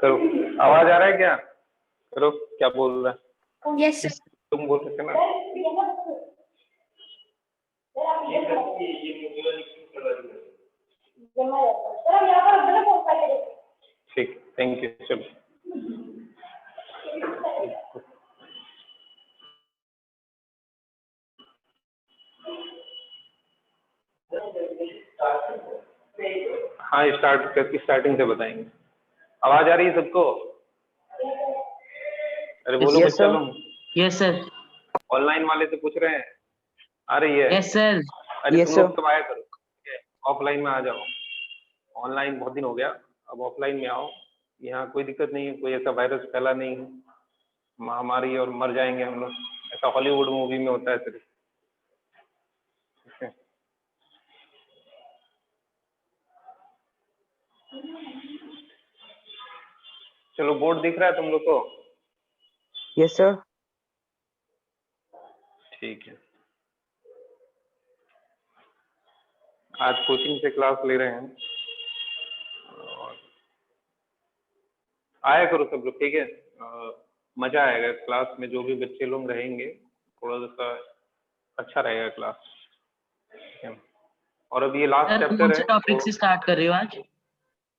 करो, आवाज आ रहा है क्या? करो, क्या बोल रहा है? Yes sir. तुम बोल सकते ना। ठीक, थैंक यू। चलो हाँ, स्टार्टिंग से बताएंगे। आवाज आ रही है सबको? अरे बोलो यस बच्चा सर। लोग। Yes sir. ऑनलाइन वाले से पूछ रहे हैं, आ रही है? Yes sir. अरे यस तुम सर। लोग सब आया करो, ऑफलाइन में आ जाओ। ऑनलाइन बहुत दिन हो गया, अब ऑफलाइन में आओ। यहाँ कोई दिक्कत नहीं है, कोई ऐसा वायरस फैला नहीं है, महामारी और मर जाएंगे हम लोग, ऐसा हॉलीवुड मूवी में होता है सिर्फ। ठीक है, चलो बोर्ड दिख रहा है तुम लोग को? Yes sir. ठीक है, आज कोचिंग से क्लास ले रहे हैं और आया करो सब लोग, ठीक है? मजा आएगा क्लास में, जो भी बच्चे लोग रहेंगे थोड़ा सा अच्छा रहेगा क्लास, ठीक है? और अब ये लास्ट सर कौन चैप्टर से है टॉपिक तो से स्टार्ट कर रहे हो आज?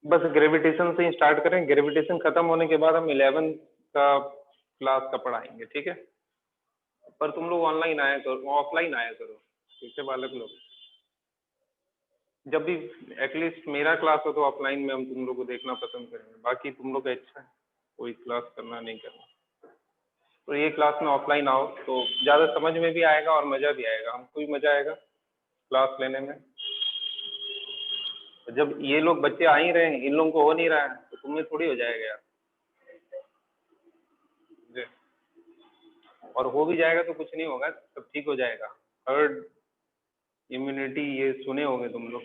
बस ग्रेविटेशन से ही स्टार्ट करें। ग्रेविटेशन खत्म होने के बाद हम 11 का क्लास का पढ़ाएंगे, ठीक है? पर तुम लोग ऑनलाइन आया करो, ऑफलाइन आया करो, ठीक है बालक लोग? जब भी एटलीस्ट मेरा क्लास हो तो ऑफलाइन में हम तुम लोग को देखना पसंद करेंगे, बाकी तुम लोग का इच्छा है, कोई क्लास करना नहीं करना। तो ये क्लास में ऑफलाइन आओ तो ज़्यादा समझ में भी आएगा और मज़ा भी आएगा, हमको भी मज़ा आएगा क्लास लेने में। तो जब ये लोग बच्चे आ ही रहे हैं, इन लोगों को हो नहीं रहा है, तो तुम्हें थोड़ी हो जाएगा यार जी। और हो भी जाएगा तो कुछ नहीं होगा, सब ठीक हो जाएगा। हर्ड इम्यूनिटी ये सुने होंगे तुम लोग।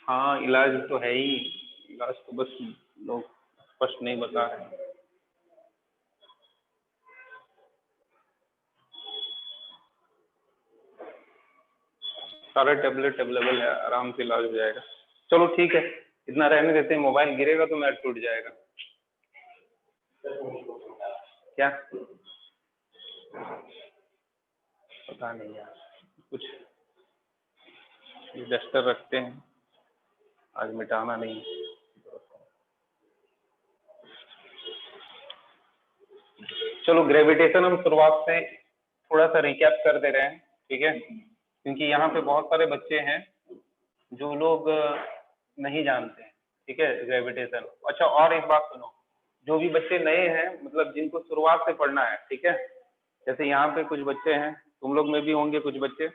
हाँ, इलाज तो है ही, इलाज तो बस लोग स्पष्ट नहीं बता रहे हैं। सारा टेबलेट अवेलेबल है, आराम से इलाज हो जाएगा। चलो ठीक है, इतना रहने देते हैं, मोबाइल गिरेगा तो मैट टूट जाएगा। क्या पता नहीं यार, कुछ डस्टर रखते हैं, आज मिटाना नहीं। चलो ग्रेविटेशन हम शुरुआत से थोड़ा सा रिकैप कर दे रहे हैं, ठीक है? क्योंकि यहाँ पे बहुत सारे बच्चे हैं जो लोग नहीं जानते हैं, ठीक है, ग्रेविटेशन। अच्छा, और एक बात सुनो, जो भी बच्चे नए हैं, मतलब जिनको शुरुआत से पढ़ना है, ठीक है, जैसे यहाँ पे कुछ बच्चे हैं, तुम लोग में भी होंगे कुछ बच्चे,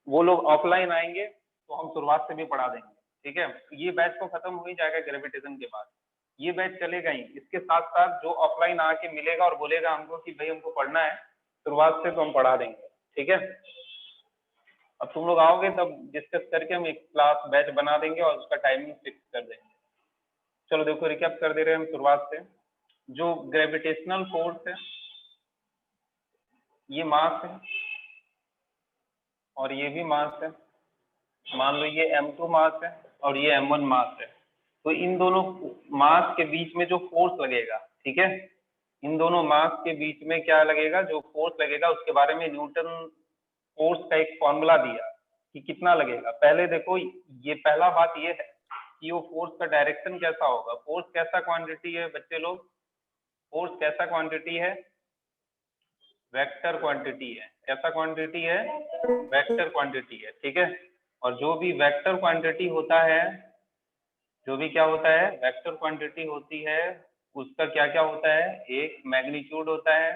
वो लोग ऑफलाइन आएंगे तो हम शुरुआत से भी पढ़ा देंगे, ठीक है? ये बैच तो खत्म हो ही जाएगा ग्रेविटेशन के बाद, ये बैच चलेगा ही। इसके साथ साथ जो ऑफलाइन आके मिलेगा और बोलेगा हमको कि भाई हमको पढ़ना है शुरुआत से, तो हम पढ़ा देंगे, ठीक है? अब तुम लोग आओगे तब डिस्कस करके हम एक क्लास बैच बना देंगे और उसका टाइमिंग फिक्स कर देंगे। चलो देखो, रिकैप कर दे रहे हैं हम शुरुआत से। जो ग्रेविटेशनल फोर्स है, ये मास है और ये भी मास है। मान लो ये m2 मास है और ये m1 मास है, तो इन दोनों मास के बीच में जो फोर्स लगेगा, ठीक है, इन दोनों मास के बीच में क्या लगेगा, जो फोर्स लगेगा उसके बारे में न्यूटन फोर्स का एक फॉर्मूला दिया कि कितना लगेगा। पहले देखो, ये पहला बात ये है कि वो फोर्स का डायरेक्शन कैसा होगा। फोर्स कैसा क्वांटिटी है बच्चे लोग? फोर्स कैसा क्वांटिटी है? वेक्टर क्वांटिटी है। कैसा क्वांटिटी है? वेक्टर क्वांटिटी है, ठीक है? और जो भी वेक्टर क्वांटिटी होता है, जो भी क्या होता है, वेक्टर क्वांटिटी होती है, उसका क्या क्या होता है? एक मैग्नीट्यूड होता है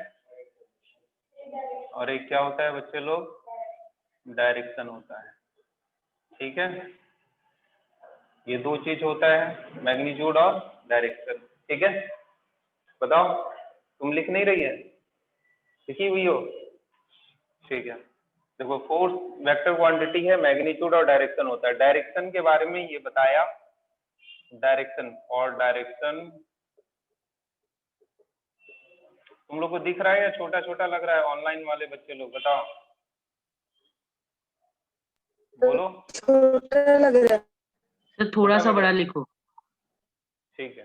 और एक क्या होता है बच्चे लोग? डायरेक्शन होता है, ठीक है? ये दो चीज होता है, मैग्नीट्यूड और डायरेक्शन, ठीक है? बताओ, तुम लिख नहीं रही है? लिखी हुई हो? ठीक है, देखो, फोर्स वेक्टर क्वांटिटी है, मैग्नीट्यूड और डायरेक्शन होता है। डायरेक्शन के बारे में ये बताया, डायरेक्शन और डायरेक्शन तुम लोग को दिख रहा है या छोटा छोटा लग रहा है? ऑनलाइन वाले बच्चे लोग बताओ, बोलो। छोटा लग रहा है सर, थोड़ा सा लग रहा बड़ा है? लिखो। ठीक है,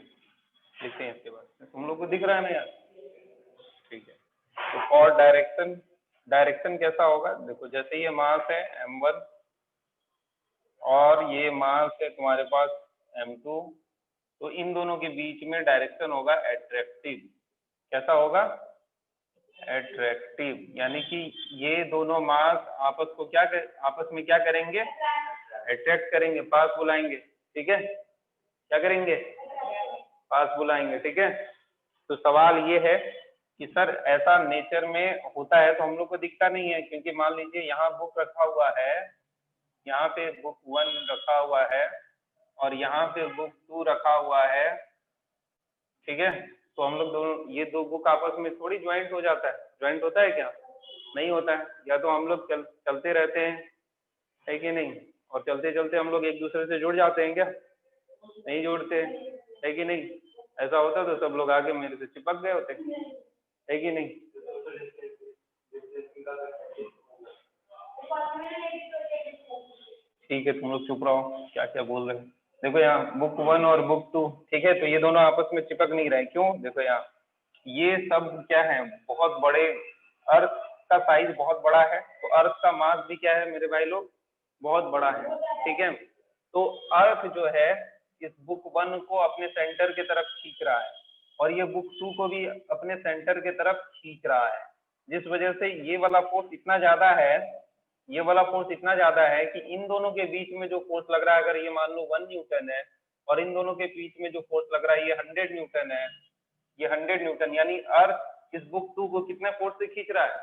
लिखते हैं इसके बाद। तुम लोग को दिख रहा है ना यार? ठीक है। तो फॉर डायरेक्शन, डायरेक्शन कैसा होगा? देखो जैसे ये मास है m1 और ये मास है तुम्हारे पास m2, तो इन दोनों के बीच में डायरेक्शन होगा एट्रैक्टिव। कैसा होगा? एट्रैक्टिव, यानी कि ये दोनों मास आपस में क्या करेंगे? अट्रैक्ट करेंगे, पास बुलाएंगे। ठीक है, क्या करेंगे? पास बुलाएंगे। ठीक है, तो सवाल ये है कि सर ऐसा नेचर में होता है तो हम लोग को दिखता नहीं है, क्योंकि मान लीजिए यहाँ बुक रखा हुआ है, यहाँ पे बुक 1 रखा हुआ है और यहाँ पे बुक 2 रखा हुआ है। ठीक है, तो हम लोग दोनों, ये दो बुक आपस में थोड़ी ज्वाइंट हो जाता है? ज्वाइंट होता है क्या? नहीं होता है। या तो हम लोग चलते रहते हैं, है कि नहीं? और चलते चलते हम लोग एक दूसरे से जुड़ जाते हैं क्या? नहीं जुड़ते, है कि नहीं? ऐसा होता तो सब लोग आगे मेरे से चिपक गए होते, है कि नहीं? ठीक है, तुम लोग चुप रहो, क्या क्या बोल रहे हैं। देखो यहाँ बुक 1 और बुक 2, ठीक है, तो ये दोनों आपस में चिपक नहीं रहे। क्यों? देखो यहाँ ये सब क्या है, बहुत बड़े, अर्थ का साइज बहुत बड़ा है, तो अर्थ का मास भी क्या है मेरे भाई लोग? बहुत बड़ा है। ठीक है, तो अर्थ जो है इस बुक 1 को अपने सेंटर की तरफ खींच रहा है और ये बुक 2 को भी अपने सेंटर की तरफ खींच रहा है, जिस वजह से ये वाला फोर्स इतना ज्यादा है, ये वाला फोर्स इतना ज्यादा है कि इन दोनों के बीच में जो फोर्स लग रहा है, अगर ये मान लो 1 न्यूटन है और इन दोनों के बीच में जो फोर्स लग रहा है ये 100 न्यूटन है, ये 100 न्यूटन, यानी अर्थ इस बुक 2 को कितने फोर्स से खींच रहा है?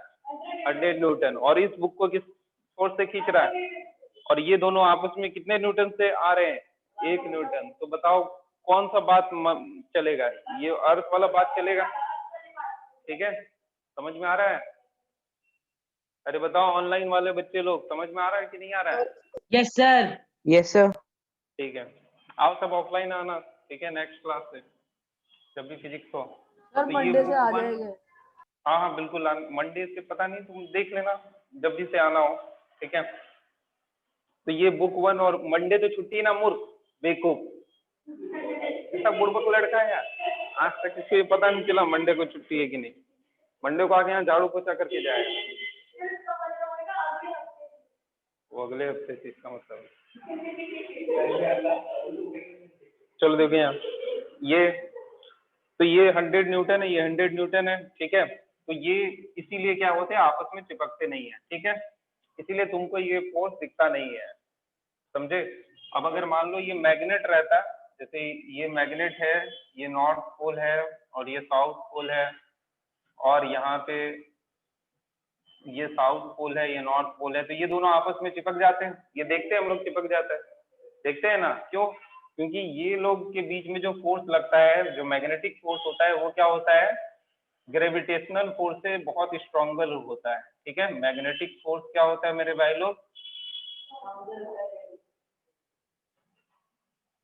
100 न्यूटन। और इस बुक को किस फोर्स से खींच रहा है? और ये दोनों आपस में कितने न्यूटन से आ रहे हैं? 1 न्यूटन। तो बताओ कौन सा बात चलेगा? ये अर्थ वाला बात चलेगा। ठीक है, समझ में आ रहा है? अरे बताओ ऑनलाइन वाले बच्चे लोग, समझ में आ रहा है कि नहीं आ रहा है? Yes, sir. Yes sir. ठीक है, आओ सब ऑफलाइन आना। ठीक है, नेक्स्ट क्लास से जब भी फिजिक्स हो। सर तो ये मंडे से आ बुक 1, जाएंगे। हाँ हाँ बिल्कुल, मंडे से पता नहीं, तुम देख लेना जब भी से आना हो। ठीक है, तो ये बुक 1 और मंडे तो छुट्टी है ना मूर्ख, बेवकूफ, इतना बुड़बक लड़का है यार, आज तक किसी को पता नहीं चला मंडे को छुट्टी है कि नहीं। मंडे को आके यहाँ झाड़ू पोछा करके जाएगा, वो अगले हफ्ते से, इसका मतलब। चलो देखो यहाँ ये, तो ये 100 न्यूटन है, ये 100 न्यूटन है। ठीक है, तो ये इसीलिए क्या होते हैं, आपस में चिपकते नहीं है। ठीक है, इसीलिए तुमको ये फोर्स दिखता नहीं है, समझे? अब अगर मान लो ये मैग्नेट रहता, जैसे ये मैग्नेट है, ये नॉर्थ पोल है और ये साउथ पोल है, और यहाँ पे ये साउथ पोल है, ये नॉर्थ पोल है, तो ये दोनों आपस में चिपक जाते हैं। ये देखते हैं हम लोग, चिपक जाता है, देखते हैं ना? क्यों? क्योंकि ये लोग के बीच में जो फोर्स लगता है, जो मैग्नेटिक फोर्स होता है, वो क्या होता है? ग्रेविटेशनल फोर्स से बहुत स्ट्रॉन्गर होता है। ठीक है, मैग्नेटिक फोर्स क्या होता है मेरे भाई लोग?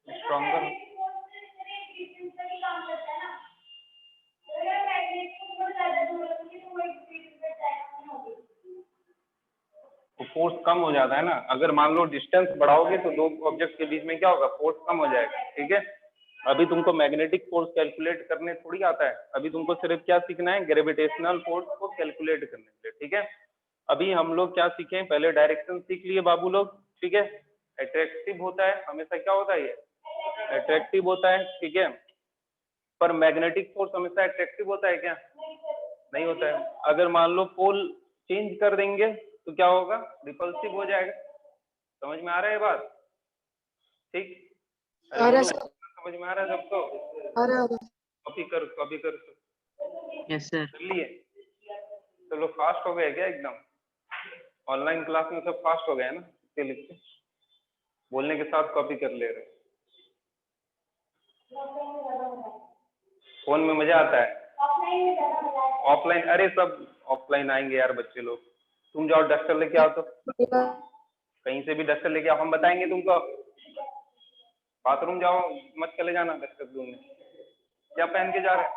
स्ट्रॉन्गर। तो फोर्स कम हो जाता है ना, अगर मान लो डिस्टेंस बढ़ाओगे तो दो ऑब्जेक्ट के बीच में क्या होगा? फोर्स कम हो जाएगा। ठीक है, अभी तुमको मैग्नेटिक फोर्स कैलकुलेट करने थोड़ी आता है, अभी तुमको सिर्फ क्या सीखना है? ग्रेविटेशनल फोर्स को कैलकुलेट करने के लिए। ठीक है, अभी हम लोग क्या सीखे? पहले डायरेक्शन सीख लिए बाबू लोग। ठीक है, अट्रैक्टिव होता है हमेशा, क्या होता है? ये अट्रैक्टिव होता है। ठीक है, पर मैग्नेटिक फोर्स हमेशा अट्रैक्टिव होता है क्या? नहीं होता है। अगर मान लो पोल चेंज कर देंगे तो क्या होगा? रिपल्सिव हो जाएगा। समझ में आ रहा है बात? ठीक, अरे समझ में आ रहा है सबको? अरे कॉपी कर, कॉपी कर। Yes, sir. कर लिए? चलो फास्ट हो गए क्या एकदम? ऑनलाइन क्लास में सब फास्ट हो गए ना, लिखते लिखते, बोलने के साथ कॉपी कर ले रहे। फोन में मजा आता है, ऑफलाइन? अरे सब ऑफलाइन आएंगे यार बच्चे लोग। तुम जाओ डस्टर लेके आओ, तो कहीं से भी डस्टर लेके आओ, हम बताएंगे तुमको। बाथरूम जाओ, मत चले जाना डस्टर ढूंढने। क्या पहन के जा रहे?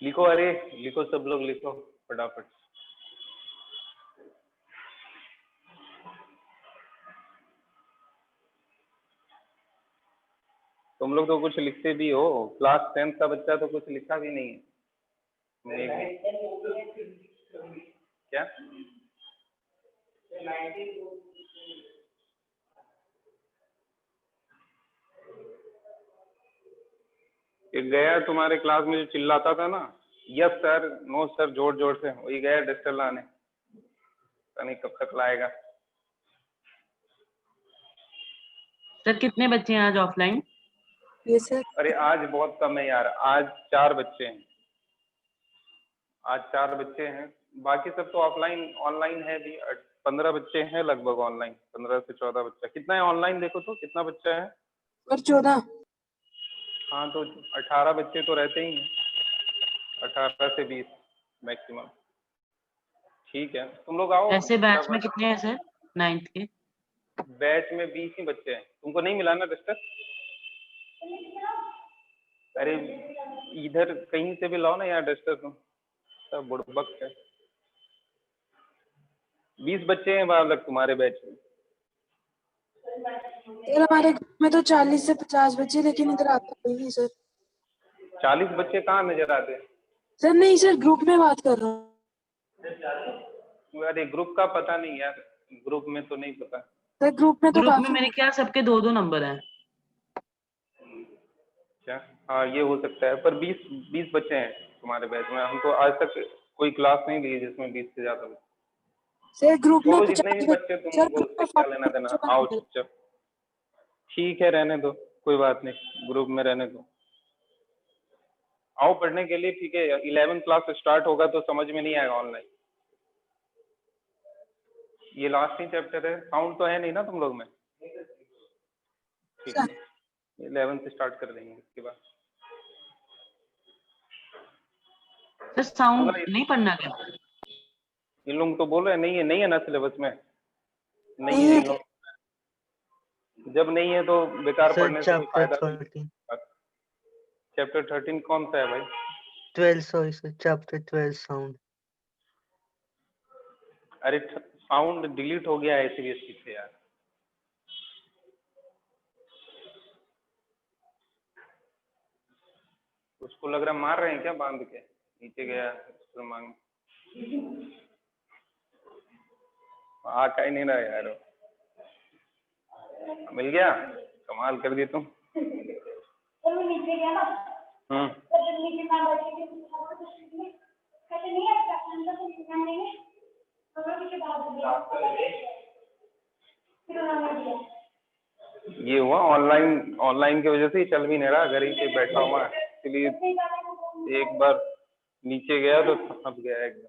लिखो, अरे लिखो, सब लोग लिखो फटाफट। तुम लोग तो कुछ लिखते भी हो, क्लास 10th का बच्चा तो कुछ लिखा भी नहीं है। क्या एक गया तुम्हारे क्लास में जो चिल्लाता था ना, यस सर नो सर जोर जोर से, वही गया डस्टर लाने, पता नहीं कब तक लाएगा। सर कितने बच्चे हैं आज ऑफलाइन? ये सर अरे आज बहुत कम है यार, आज 4 बच्चे हैं, आज 4 बच्चे हैं, बाकी सब तो ऑफलाइन ऑनलाइन है भी। 15 बच्चे हैं लगभग ऑनलाइन, 15 से 14 बच्चा। कितना है ऑनलाइन देखो तो कितना बच्चा है? और 14। हाँ तो 18 बच्चे तो रहते ही हैं, 18 से 20 मैक्सिमम। ठीक है तुम लोग आओ। ऐसे बैच में कितने हैं सर 9th के? बैच में 20 ही बच्चे हैं। तुमको नहीं मिला ना डस्टर? अरे इधर कहीं से भी लाओ ना यार डस्टर, तुम सब बुड़बक है। 20 बच्चे हैं बालक तुम्हारे बैच में। सर हमारे ग्रुप में तो 40 से 50 बच्चे, लेकिन इधर आता कोई नहीं सर। 40 बच्चे कहाँ नजर आते हैं? सर नहीं सर, ग्रुप में बात कर रहा हूँ। अरे ग्रुप का पता नहीं यार, ग्रुप में तो नहीं पता। सर ग्रुप में तो ग्रुप में काफी। मेरे ख्याल सबके 2-2 नंबर हैं। क्या? हाँ ये हो सकता है, पर 20 बच्चे हैं तुम्हारे बैच में। हमको आज तक कोई क्लास नहीं दी जिसमें 20 से ज्यादा बच्चे। सर ग्रुप में छोड़ो जितने भी 50 बच्चे सर तुमको, ग्रुप उससे में क्या 40 लेना देना। बच्चों का आओ नंबर है। चुपचाप, ठीक है रहने दो, कोई बात नहीं, ग्रुप में रहने दो। आओ पढ़ने के लिए, ठीक है। 11 क्लास स्टार्ट होगा तो समझ में नहीं आएगा ऑनलाइन। ये लास्ट ही चैप्टर है, साउंड तो है नहीं ना तुम लोग में? ठीक है, 11 से स्टार्ट कर देंगे इसके बाद। सर साउंड बोला नहीं पढ़ना क्या? इन लोग तो बोल रहे हैं नहीं है ना सिलेबस में, नहीं नहीं है है। इन लोग। जब नहीं है तो बेकार सर पढ़ने से कोई चैप्टर फायदा नहीं। 13 चैप्टर 13 कौन सा है भाई? 12 सॉरी सर, चैप्टर 12 साउंड। अरे साउंड डिलीट हो गया है सीबीएसई से यार। उसको लग रहा मार रहे हैं क्या बांध के? नीचे गया उसको मांग, आ का ही नहीं रहा यार। मिल गया, कमाल कर दी तुम। ये हुआ ऑनलाइन की वजह से ही चल भी नहीं रहा, घर ही पे बैठा हुआ है, इसलिए एक बार नीचे गया तो फंस गया एकदम।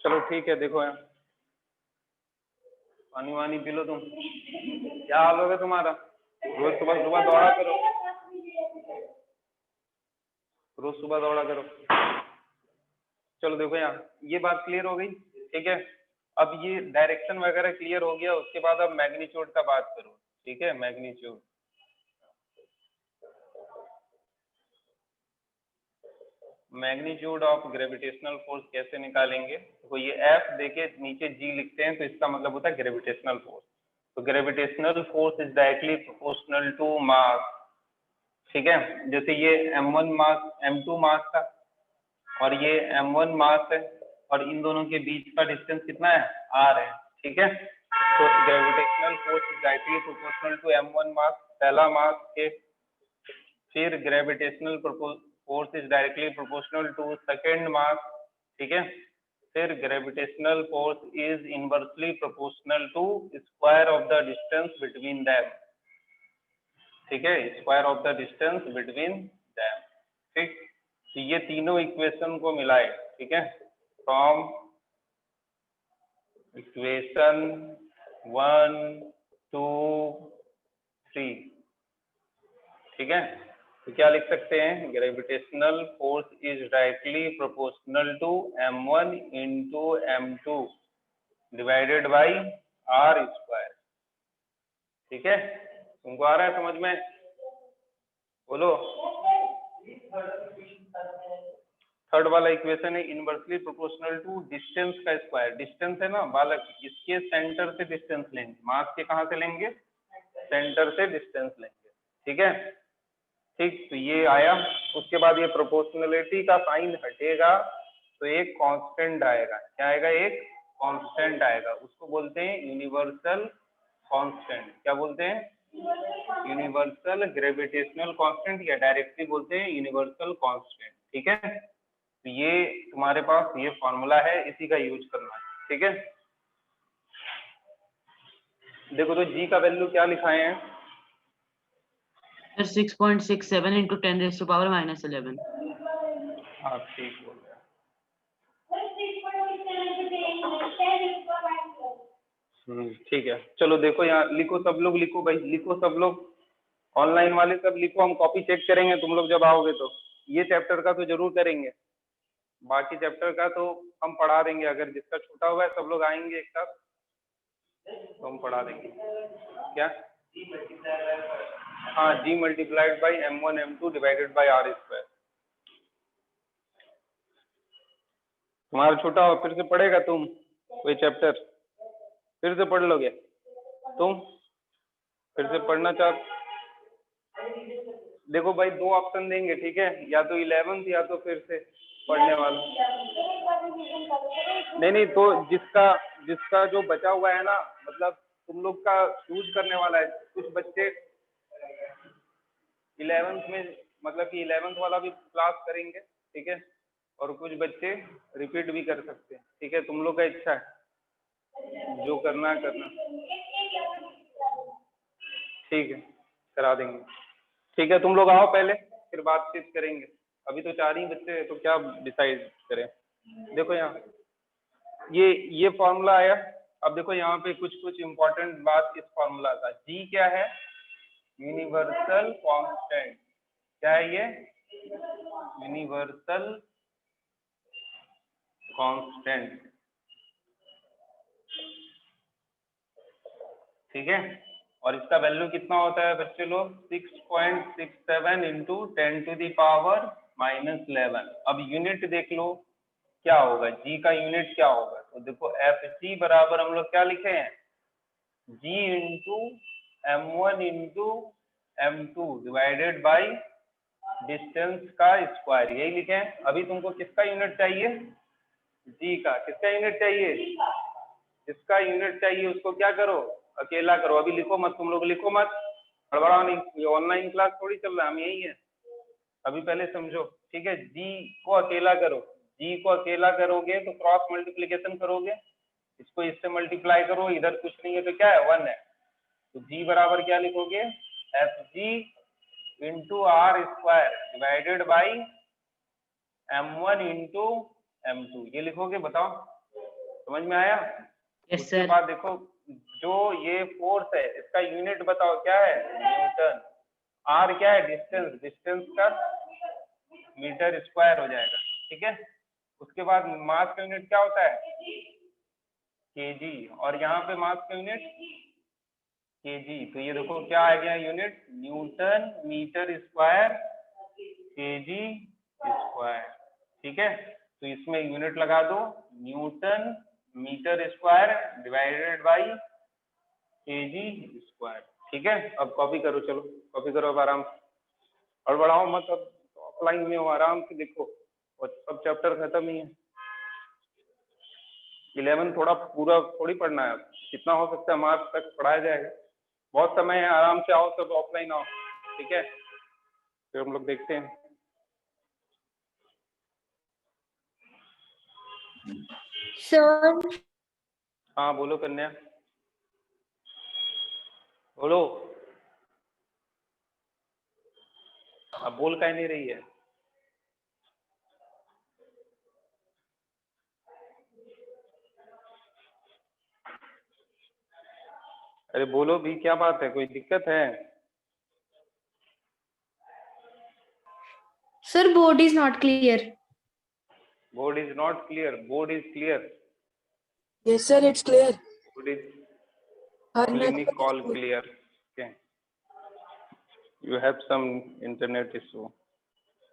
चलो ठीक है, देखो यार पानी वानी पी लो तुम। क्या हाल होगा तुम्हारा? रोज सुबह सुबह दौड़ा करो, रोज सुबह दौड़ा करो। चलो देखो यार, ये बात क्लियर हो गई, ठीक है। अब ये डायरेक्शन वगैरह क्लियर हो गया, उसके बाद अब मैग्नीट्यूड का बात करो, ठीक है। Magnitude, magnitude of gravitational force कैसे निकालेंगे? तो ये F देके नीचे G लिखते हैं तो इसका मतलब होता है ग्रेविटेशनल फोर्स। तो gravitational force is directly proportional to mass, ठीक है। जैसे ये m1 मास, m2 मास था, और ये m1 मास है, और इन दोनों के बीच का डिस्टेंस कितना है? r है, ठीक है। तो gravitational force is directly proportional to m1 mass, पहला मास के। फिर gravitational force is directly proportional to second mass, ठीक है। फिर gravitational force is inversely proportional to square of the distance between them, ठीक है, square of the distance between them, ठीक। तो ये तीनों इक्वेशन को मिलाए, ठीक है, फ्रॉम इक्वेशन 1, 2, 3, ठीक है। तो क्या लिख सकते हैं? Gravitational force is directly proportional to m1 into m2 divided by r square, ठीक है। तुमको आ रहा है समझ में? बोलो। थर्ड वाला इक्वेशन है इनवर्सली प्रोपोर्शनल टू डिस्टेंस का स्क्वायर। डिस्टेंस है ना बालक, इसके सेंटर से डिस्टेंस लेंगे, मास के कहाँ से लेंगे? सेंटर से डिस्टेंस लेंगे, ठीक है, ठीक। तो ये आया, उसके बाद ये प्रोपोर्शनलिटी का साइन हटेगा तो एक कांस्टेंट आएगा। क्या आएगा? एक कांस्टेंट आएगा। उसको बोलते हैं यूनिवर्सल कांस्टेंट। क्या बोलते हैं? यूनिवर्सल ग्रेविटेशनल कांस्टेंट, या डायरेक्टली बोलते हैं यूनिवर्सल कांस्टेंट। ठीक है, तो ये तुम्हारे पास ये फॉर्मूला है, इसी का यूज करना है। ठीक है, देखो तो जी का वैल्यू क्या लिखाए हैं? Sir 6.67 into 10⁻⁻11। हाँ ठीक बोल रहे हैं। ठीक है, चलो देखो यहाँ लिखो, सब लोग लिखो भाई, लिखो सब लोग, ऑनलाइन वाले सब लिखो, हम कॉपी चेक करेंगे तुम लोग जब आओगे तो। ये चैप्टर का तो जरूर करेंगे, बाकी चैप्टर का तो हम पढ़ा देंगे। अगर जिसका छूटा हुआ है सब लोग आएंगे एक साथ तो हम पढ़ा देंगे। क्या? हाँ, G multiplied by m1 m2 divided by r square. तुम्हारा छूटा हुआ फिर से पढ़ेगा तुम कोई चैप्टर? फिर से पढ़ लोगे तुम? फिर से पढ़ना देखो भाई, दो ऑप्शन देंगे, ठीक है, या तो 11th या तो फिर से पढ़ने वाला। नहीं, तो जिसका जो बचा हुआ है ना, मतलब तुम लोग का यूज करने वाला है। कुछ बच्चे 11th में, मतलब कि 11th वाला भी क्लास करेंगे, ठीक है, और कुछ बच्चे रिपीट भी कर सकते हैं। ठीक है, तुम लोग का इच्छा है, जो करना है करना। ठीक है, करा देंगे। ठीक है, तुम लोग आओ पहले, फिर बातचीत करेंगे। अभी तो 4 ही बच्चे हैं, तो क्या डिसाइड करें? देखो यहाँ ये फॉर्मूला आया। अब देखो यहाँ पे कुछ कुछ इम्पोर्टेंट बात इस फॉर्मूला का। जी क्या है? Universal constant. क्या है ये? Universal constant. ठीक है, और इसका वैल्यू कितना होता है बच्चे लोग? 6.67 इंटू 10⁻⁻11। अब यूनिट देख लो क्या होगा, जी का यूनिट क्या होगा। तो देखो Fg बराबर हम लोग क्या लिखे हैं? G into m1 into m2 divided by distance का स्क्वायर, यही लिखे हैं। अभी तुमको किसका यूनिट चाहिए? जी का। किसका यूनिट चाहिए? जिसका यूनिट चाहिए उसको क्या करो? अकेला करो। अभी लिखो मत, तुम लोग लिखो मत, हड़बड़ाओ नहीं, ये ऑनलाइन क्लास थोड़ी चल रहा है, हम यही है। अभी पहले समझो, ठीक है। जी को अकेला करो, जी को अकेला करोगे तो क्रॉस मल्टीप्लीकेशन करोगे, इसको इससे मल्टीप्लाई करो, इधर कुछ नहीं है तो क्या है? 1 है। तो जी बराबर क्या लिखोगे? Fg into R square divided by m1 into m2, ये लिखोगे। बताओ, समझ में आया? यस उसके सर। बाद देखो, जो ये फोर्स है इसका यूनिट बताओ क्या है? न्यूटन। आर क्या है? डिस्टेंस, डिस्टेंस का मीटर स्क्वायर हो जाएगा। ठीक है, उसके बाद मास का यूनिट क्या होता है? केजी, और यहाँ पे मास का यूनिट केजी। तो ये देखो क्या आ गया unit? Newton metre square KG square. ठीक है, तो इसमें यूनिट लगा दो, newton metre square divided by KG square. ठीक है, अब कॉपी करो, चलो कॉपी करो अब आराम से, और बढ़ाओ मत। अब ऑफलाइन में हो, आराम से देखो, और सब चैप्टर खत्म ही है। 11 थोड़ा पूरा थोड़ी पढ़ना है, जितना हो सकता है मार्च तक पढ़ाया जाएगा। बहुत समय है, आराम से आओ, सब ऑफलाइन आओ। ठीक है, फिर हम लोग देखते हैं। सर हाँ बोलो कन्या, बोलो। अब बोल काहे नहीं रही है? अरे बोलो भी, क्या बात है? कोई दिक्कत है? Sir board is not clear. Board is not clear? Board is clear. Yes, sir, it's clear. Board is Her clinic network is call good. clear. Okay, you have some internet issue.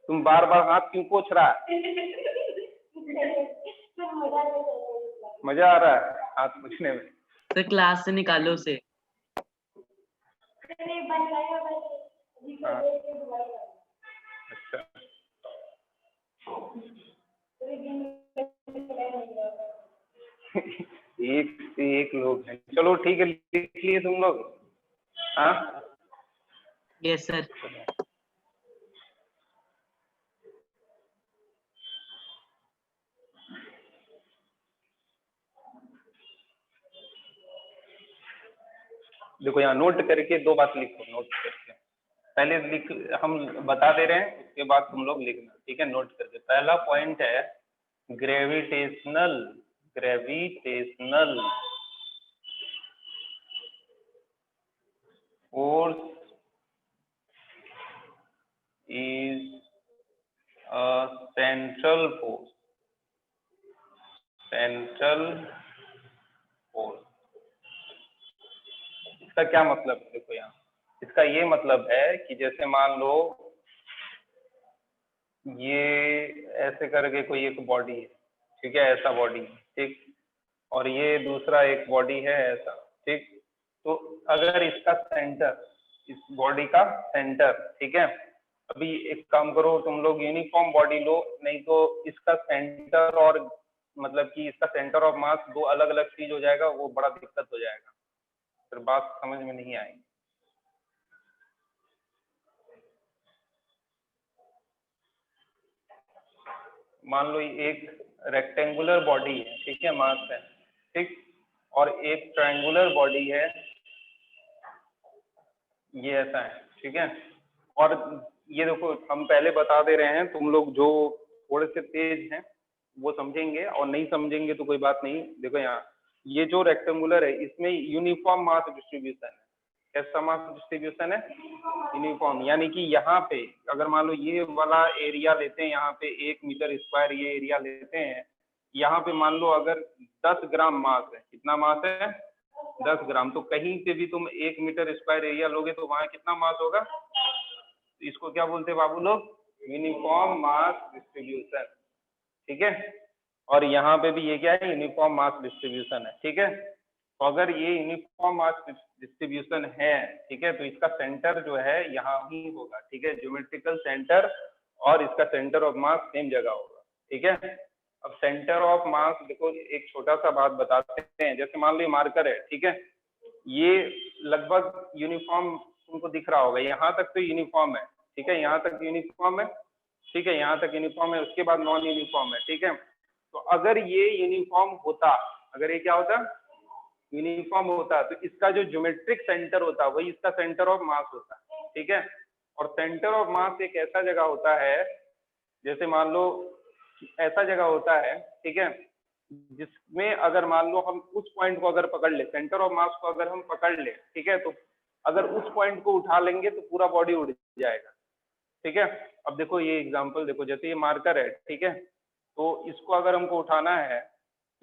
तुम बार बार हाथ क्यों पोंछ रहा है? मजा आ रहा है हाथ पोंछने में? सर क्लास से निकालो उसे। हाँ, अच्छा, एक से एक लोग हैं। चलो ठीक है, लिख लिए तुम लोग? हाँ, Yes, sir. देखो यहाँ नोट करके दो बात लिखो, नोट करके पहले लिख, हम बता दे रहे हैं, उसके बाद तुम लोग लिखना, ठीक है? नोट करके पहला पॉइंट है gravitational, gravitational force is a central force, central force। इसका क्या मतलब है? देखो यहाँ, इसका ये मतलब है कि जैसे मान लो ये ऐसे करके कोई एक बॉडी है, ठीक है? ऐसा बॉडी है, ठीक, और ये दूसरा एक बॉडी है ऐसा, ठीक। तो अगर इसका सेंटर, इस बॉडी का सेंटर, ठीक है, अभी एक काम करो तुम लोग, यूनिफॉर्म बॉडी लो, नहीं तो इसका सेंटर और मतलब कि इसका सेंटर ऑफ मास दो अलग अलग चीज हो जाएगा, वो बड़ा दिक्कत हो जाएगा, फिर बात समझ में नहीं आएगी। मान लो एक रेक्टेंगुलर बॉडी है, ठीक है, मास है, ठीक, और एक ट्रायंगुलर बॉडी है, ये ऐसा है, ठीक है। और ये देखो हम पहले बता दे रहे हैं, तुम लोग जो थोड़े से तेज हैं वो समझेंगे, और नहीं समझेंगे तो कोई बात नहीं। देखो यहाँ ये जो रेक्टेंगुलर है इसमें यूनिफॉर्म मास डिस्ट्रीब्यूशन है। कैसा मास डिस्ट्रीब्यूशन है? यूनिफॉर्म, यानी कि यहाँ पे अगर मान लो ये वाला एरिया लेते हैं, यहाँ पे 1 मीटर स्क्वायर ये एरिया लेते हैं, यहाँ पे मान लो अगर 10 ग्राम मास है, कितना मास है? 10 ग्राम। तो कहीं पे भी तुम 1 मीटर स्क्वायर एरिया लोगे तो वहां कितना मास होगा? इसको क्या बोलते हैं बाबू लोग? यूनिफॉर्म मास डिस्ट्रीब्यूशन, ठीक है। और यहाँ पे भी ये क्या है? यूनिफॉर्म मास डिस्ट्रीब्यूशन है, ठीक है। तो अगर ये यूनिफॉर्म मास डिस्ट्रीब्यूशन है, ठीक है, तो इसका सेंटर जो है यहाँ ही होगा, ठीक है, ज्योमेट्रिकल सेंटर, और इसका सेंटर ऑफ मास सेम जगह होगा, ठीक है। अब सेंटर ऑफ मास देखो, एक छोटा सा बात बताते हैं, जैसे मान लो ये मार्कर है, ठीक है, ये लगभग यूनिफॉर्म तुमको दिख रहा होगा, यहाँ तक तो यूनिफॉर्म है, ठीक है, यहाँ तक यूनिफॉर्म है, ठीक है, यहाँ तक यूनिफॉर्म है, उसके बाद नॉन यूनिफॉर्म है, ठीक है। तो अगर ये यूनिफॉर्म होता, अगर ये क्या होता? यूनिफॉर्म होता, तो इसका जो ज्योमेट्रिक सेंटर होता वही इसका सेंटर ऑफ मास होता, ठीक है। और सेंटर ऑफ मास एक ऐसा जगह होता है, जैसे मान लो ऐसा जगह होता है, ठीक है, जिसमें अगर मान लो हम उस पॉइंट को अगर पकड़ ले, सेंटर ऑफ मास को अगर हम पकड़ ले, ठीक है, तो अगर उस पॉइंट को उठा लेंगे तो पूरा बॉडी उड़ जाएगा, ठीक है। अब देखो ये एग्जांपल देखो, जैसे ये मार्कर है, ठीक है, तो इसको अगर हमको उठाना है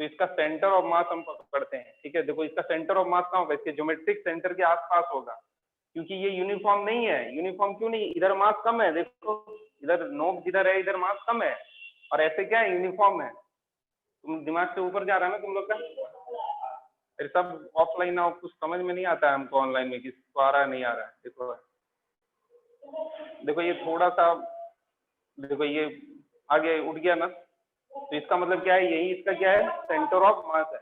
तो इसका सेंटर ऑफ मास हम पकड़ते हैं, ठीक है। देखो इसका सेंटर ऑफ मास कहाँ होगा? इसके ज्योमेट्रिक सेंटर के आसपास होगा, क्योंकि ये यूनिफॉर्म नहीं है। यूनिफॉर्म क्यों नहीं? इधर मास कम है, देखो इधर नोक जिधर है इधर मास कम है, और ऐसे क्या है? यूनिफॉर्म है। तुम दिमाग से ऊपर जा रहा है ना तुम लोग का? फिर सब ऑफलाइन आओ, कुछ समझ में नहीं आता है हमको ऑनलाइन में, किसको आ रहा है नहीं आ रहा है। देखो देखो ये थोड़ा सा, देखो ये आगे उठ गया ना, तो इसका मतलब क्या है? यही इसका क्या है? सेंटर ऑफ मास है,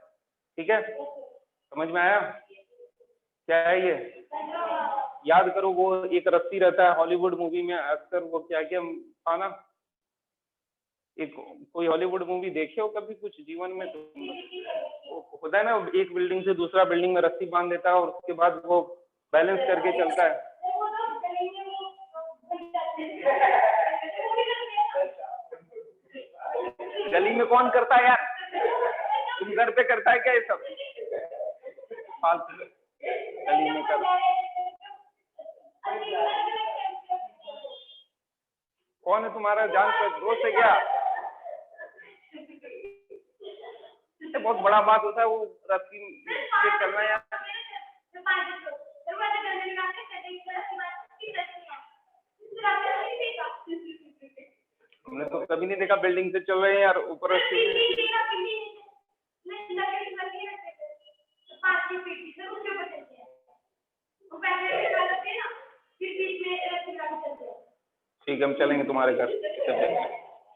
ठीक है। समझ में आया क्या है ये? याद करो, वो एक रस्सी रहता है हॉलीवुड मूवी में अक्सर, वो क्या क्या था ना, एक कोई हॉलीवुड मूवी देखे हो कभी कुछ जीवन में? तो होता है ना, एक बिल्डिंग से दूसरा बिल्डिंग में रस्सी बांध देता है और उसके बाद वो बैलेंस करके चलता है। गली में कौन करता है यार? तुम घर पे करता है क्या ये सब? फालतू गली में कर। कौन है तुम्हारा जान का दोस्त है क्या? ये बहुत बड़ा बात होता है वो रस्सी से चलना यार। हमने तो कभी नहीं देखा बिल्डिंग से चल रहे हैं यार ऊपर से। ठीक है, हम चलेंगे तुम्हारे घर।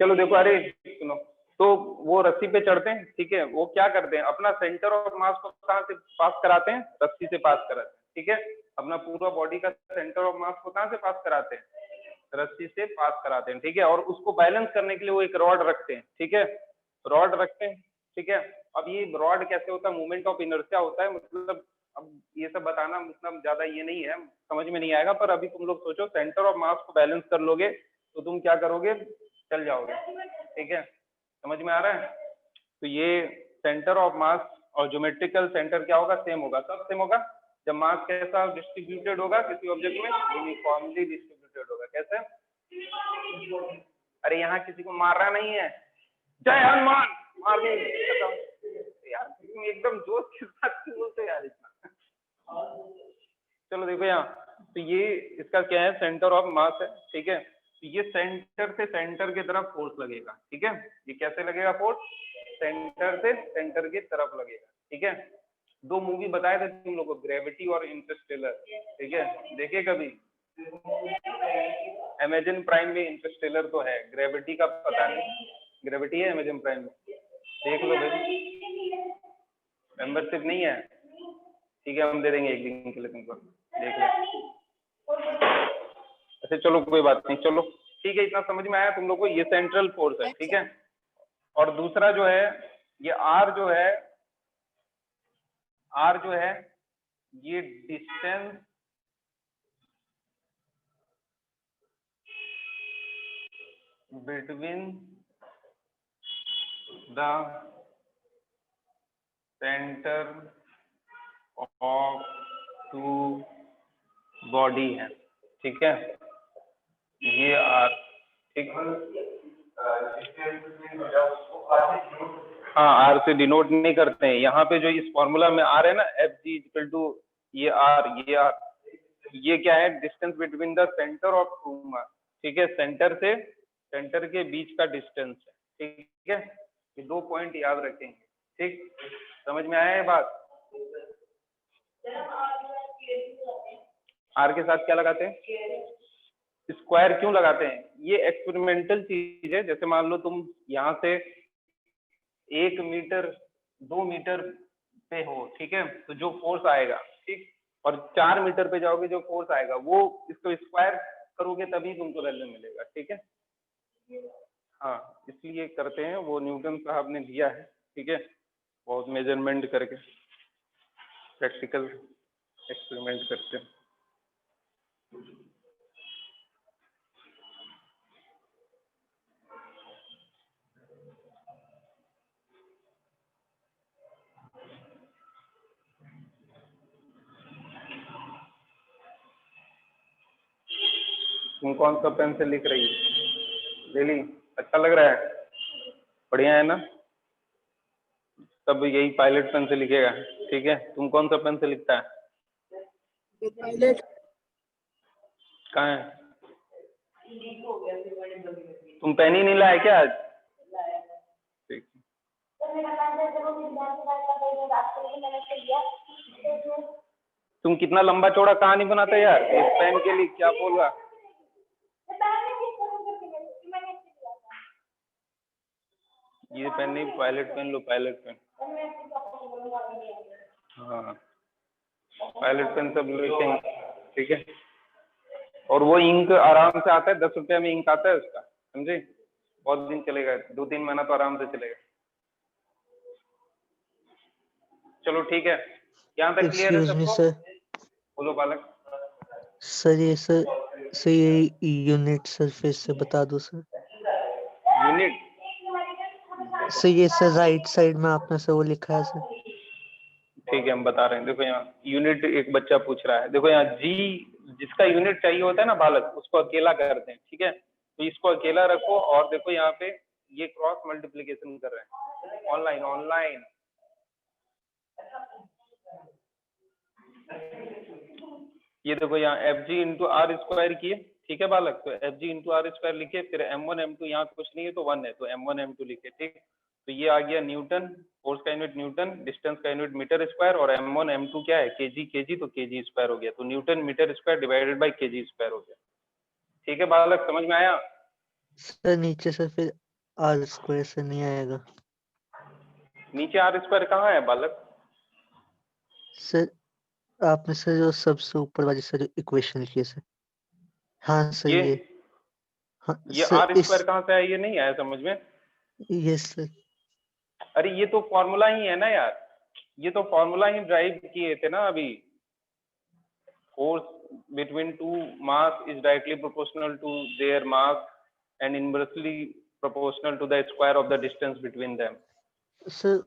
चलो देखो, अरे सुनो, तो वो रस्सी पे चढ़ते हैं, ठीक है, वो क्या करते हैं, अपना सेंटर ऑफ मास को कहाँ से पास कराते हैं, रस्सी से पास कराते हैं, ठीक है, अपना पूरा बॉडी का सेंटर ऑफ मास को कहाँ से पास कराते हैं, रस्सी से पास कराते हैं, ठीक है, और उसको बैलेंस करने के लिए वो एक रॉड रखते हैं, ठीक है, रॉड रखते हैं, ठीक है। अब ये रॉड कैसे होता है, मूवमेंट ऑफ इनर्शिया होता है, मतलब अब ये सब बताना मतलब ज्यादा ये नहीं है, समझ में नहीं आएगा, पर अभी तुम लोग सोचो, सेंटर ऑफ मास को बैलेंस कर लोगे तो तुम क्या करोगे, चल जाओगे, ठीक है, समझ में आ रहा है। तो ये सेंटर ऑफ मास और ज्योमेट्रिकल सेंटर क्या होगा, सेम होगा, सब सेम होगा। जब मास कैसा डिस्ट्रीब्यूटेड होगा किसी ऑब्जेक्ट में, यूनिफॉर्मली डिस्ट्रीब्यूटेड होगा। कैसे, अरे यहाँ किसी को मार रहा नहीं है, जय हनुमान, मार दे यार, तुम एकदम जोश के साथ क्यों बोलते यार इतना। चलो देखो यहाँ, तो ये इसका क्या है, सेंटर ऑफ मास है, ठीक है, तो ये सेंटर से सेंटर की तरफ फोर्स लगेगा, ठीक है, ये कैसे लगेगा फोर्स, सेंटर से सेंटर की तरफ लगेगा, ठीक है। दो मूवी बताए थे तुम लोगों को, ग्रेविटी और इंटरस्टेलर, ठीक है, देखे कभी, अमेजन प्राइम में इंटरस्टेलर तो है, ग्रेविटी का पता नहीं, ग्रेविटी है अमेजन प्राइम में, देख लो भाई, मेंबरशिप नहीं है, ठीक है, हम दे देंगे एक दिन के लिए तुमको, देख लो। अच्छा चलो कोई बात नहीं, चलो ठीक है, इतना समझ में आया तुम लोग को, ये सेंट्रल फोर्स है, ठीक है। और दूसरा जो है, ये आर जो है, आर जो है, ये distance between the centre of two body है, ठीक है, ये आर, ठीक है, हाँ आर से डिनोट नहीं करते हैं, यहाँ पे जो इस फॉर्मूला में आर है ना, एफ जी इक्वल टू ये आर, ये क्या है, distance between the centre of two mass, ठीक है, सेंटर से सेंटर के बीच का डिस्टेंस है, ठीक है, ये दो पॉइंट याद रखेंगे, ठीक, समझ में आया ये बात। आर के साथ क्या लगाते हैं, स्क्वायर क्यों लगाते हैं, ये एक्सपेरिमेंटल चीज है, जैसे मान लो तुम यहाँ से 1 मीटर 2 मीटर पे हो, ठीक है, तो जो फोर्स आएगा, ठीक, और 4 मीटर पे जाओगे जो फोर्स आएगा, वो इसको स्क्वायर करोगे तभी तुमको वैल्यू मिलेगा, ठीक है, हाँ इसलिए करते हैं, वो न्यूटन साहब ने दिया है, ठीक है, बहुत मेजरमेंट करके प्रैक्टिकल एक्सपेरिमेंट करते हैं। तुम कौन सा पेन से लिख रही है, ले ली, अच्छा लग रहा है, बढ़िया है ना, सब यही पायलट पेन से लिखेगा, ठीक है, तुम कौन सा पेन से लिखता है, पायलट, कहाँ है, तुम पेन ही नहीं लाए क्या आज, ठीक, तुम कितना लंबा चौड़ा कहानी बनाते यार, इस पेन के लिए क्या बोल रहा, ये पेन नहीं, पायलट पेन लो, पायलट पेन, हाँ पायलट पेन सब लिखेंगे, ठीक है, और वो इंक आराम से आता है, 10 रुपया में इंक आता है उसका, समझे, बहुत दिन चलेगा, 2-3 महीना तो आराम से चलेगा। चलो ठीक है, यहाँ तक क्लियर है एक्सक्यूज मी सबको, सर, बोलो बालक। सर ये सर ये यूनिट सरफेस से बता दो सर, यूनिट, सर ये सर राइट साइड में आपने से वो लिखा है सर, ठीक है हम बता रहे हैं, देखो यहाँ यूनिट एक बच्चा पूछ रहा है, देखो यहाँ जी, जिसका यूनिट चाहिए होता है ना बालक, उसको अकेला करते हैं, ठीक है, तो इसको अकेला रखो, और देखो यहाँ पे ये क्रॉस मल्टीप्लीकेशन कर रहे हैं, ऑनलाइन ऑनलाइन, ये देखो यहाँ F G into R square किए, ठीक है बालक, तो F G into R square लिखे, फिर m1 m2 यहाँ कुछ नहीं है तो 1 है, तो m1 m2 लिखे, ठीक, तो ये आ गया न्यूटन, फोर्स का यूनिट न्यूटन, डिस्टेंस का यूनिट मीटर स्क्वायर, और m1 m2 क्या है, केजी, केजी, तो केजी स्क्वायर हो गया, तो newton metre square divided by KG square हो गया, ठीक है बालक, समझ में आया? सर नीचे सर फिर आर स्क्वायर से नहीं आएगा नीचे आर स्क्वायर कहाँ है बालक? सर। आपने सर जो सबसे ऊपर वाली सर इक्वेशन लिखी है सर। हाँ सर ये हाँ ये सर आर स्क्वायर कहाँ से आया, ये नहीं आया समझ में? Yes sir. अरे ये तो फॉर्मूला ही है ना यार, ये तो फॉर्मूला ही ड्राइव किए थे ना अभी। force between two mass is directly proportional to their mass and inversely proportional to the square of the distance between them. Sir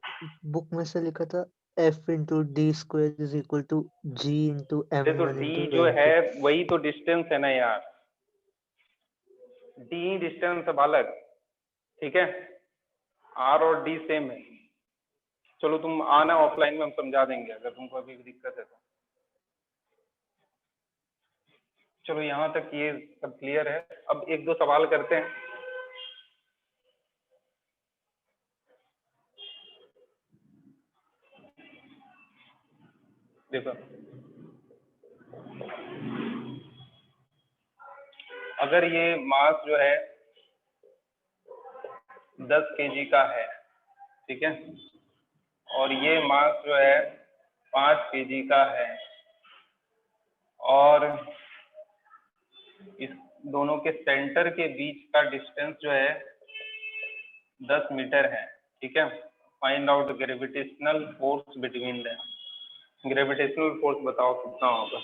book में से लिखा था F into D square is equal to G into M अरे तो one d into जो M है two. वही तो डिस्टेंस है ना यार, d ही डिस्टेंस है बालक, ठीक है? r और d सेम है। चलो तुम आना ऑफलाइन में, हम समझा देंगे अगर तुमको अभी भी दिक्कत है तो। चलो यहाँ तक ये सब क्लियर है। अब एक दो सवाल करते हैं। देखो अगर ये मास जो है 10 kg का है, ठीक है, और ये मास जो है 5 kg का है, और इस दोनों के सेंटर के बीच का डिस्टेंस जो है 10 मीटर है, ठीक है। Find out gravitational force between them. Gravitational force बताओ कितना होगा?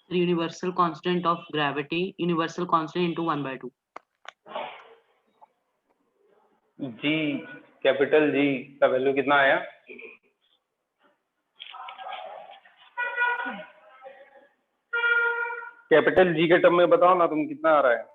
Universal constant of gravity, universal constant into 1/2. Ji, capital G का वैल्यू कितना आया? कैपिटल जी के टर्म में बताओ ना तुम, कितना आ रहा है?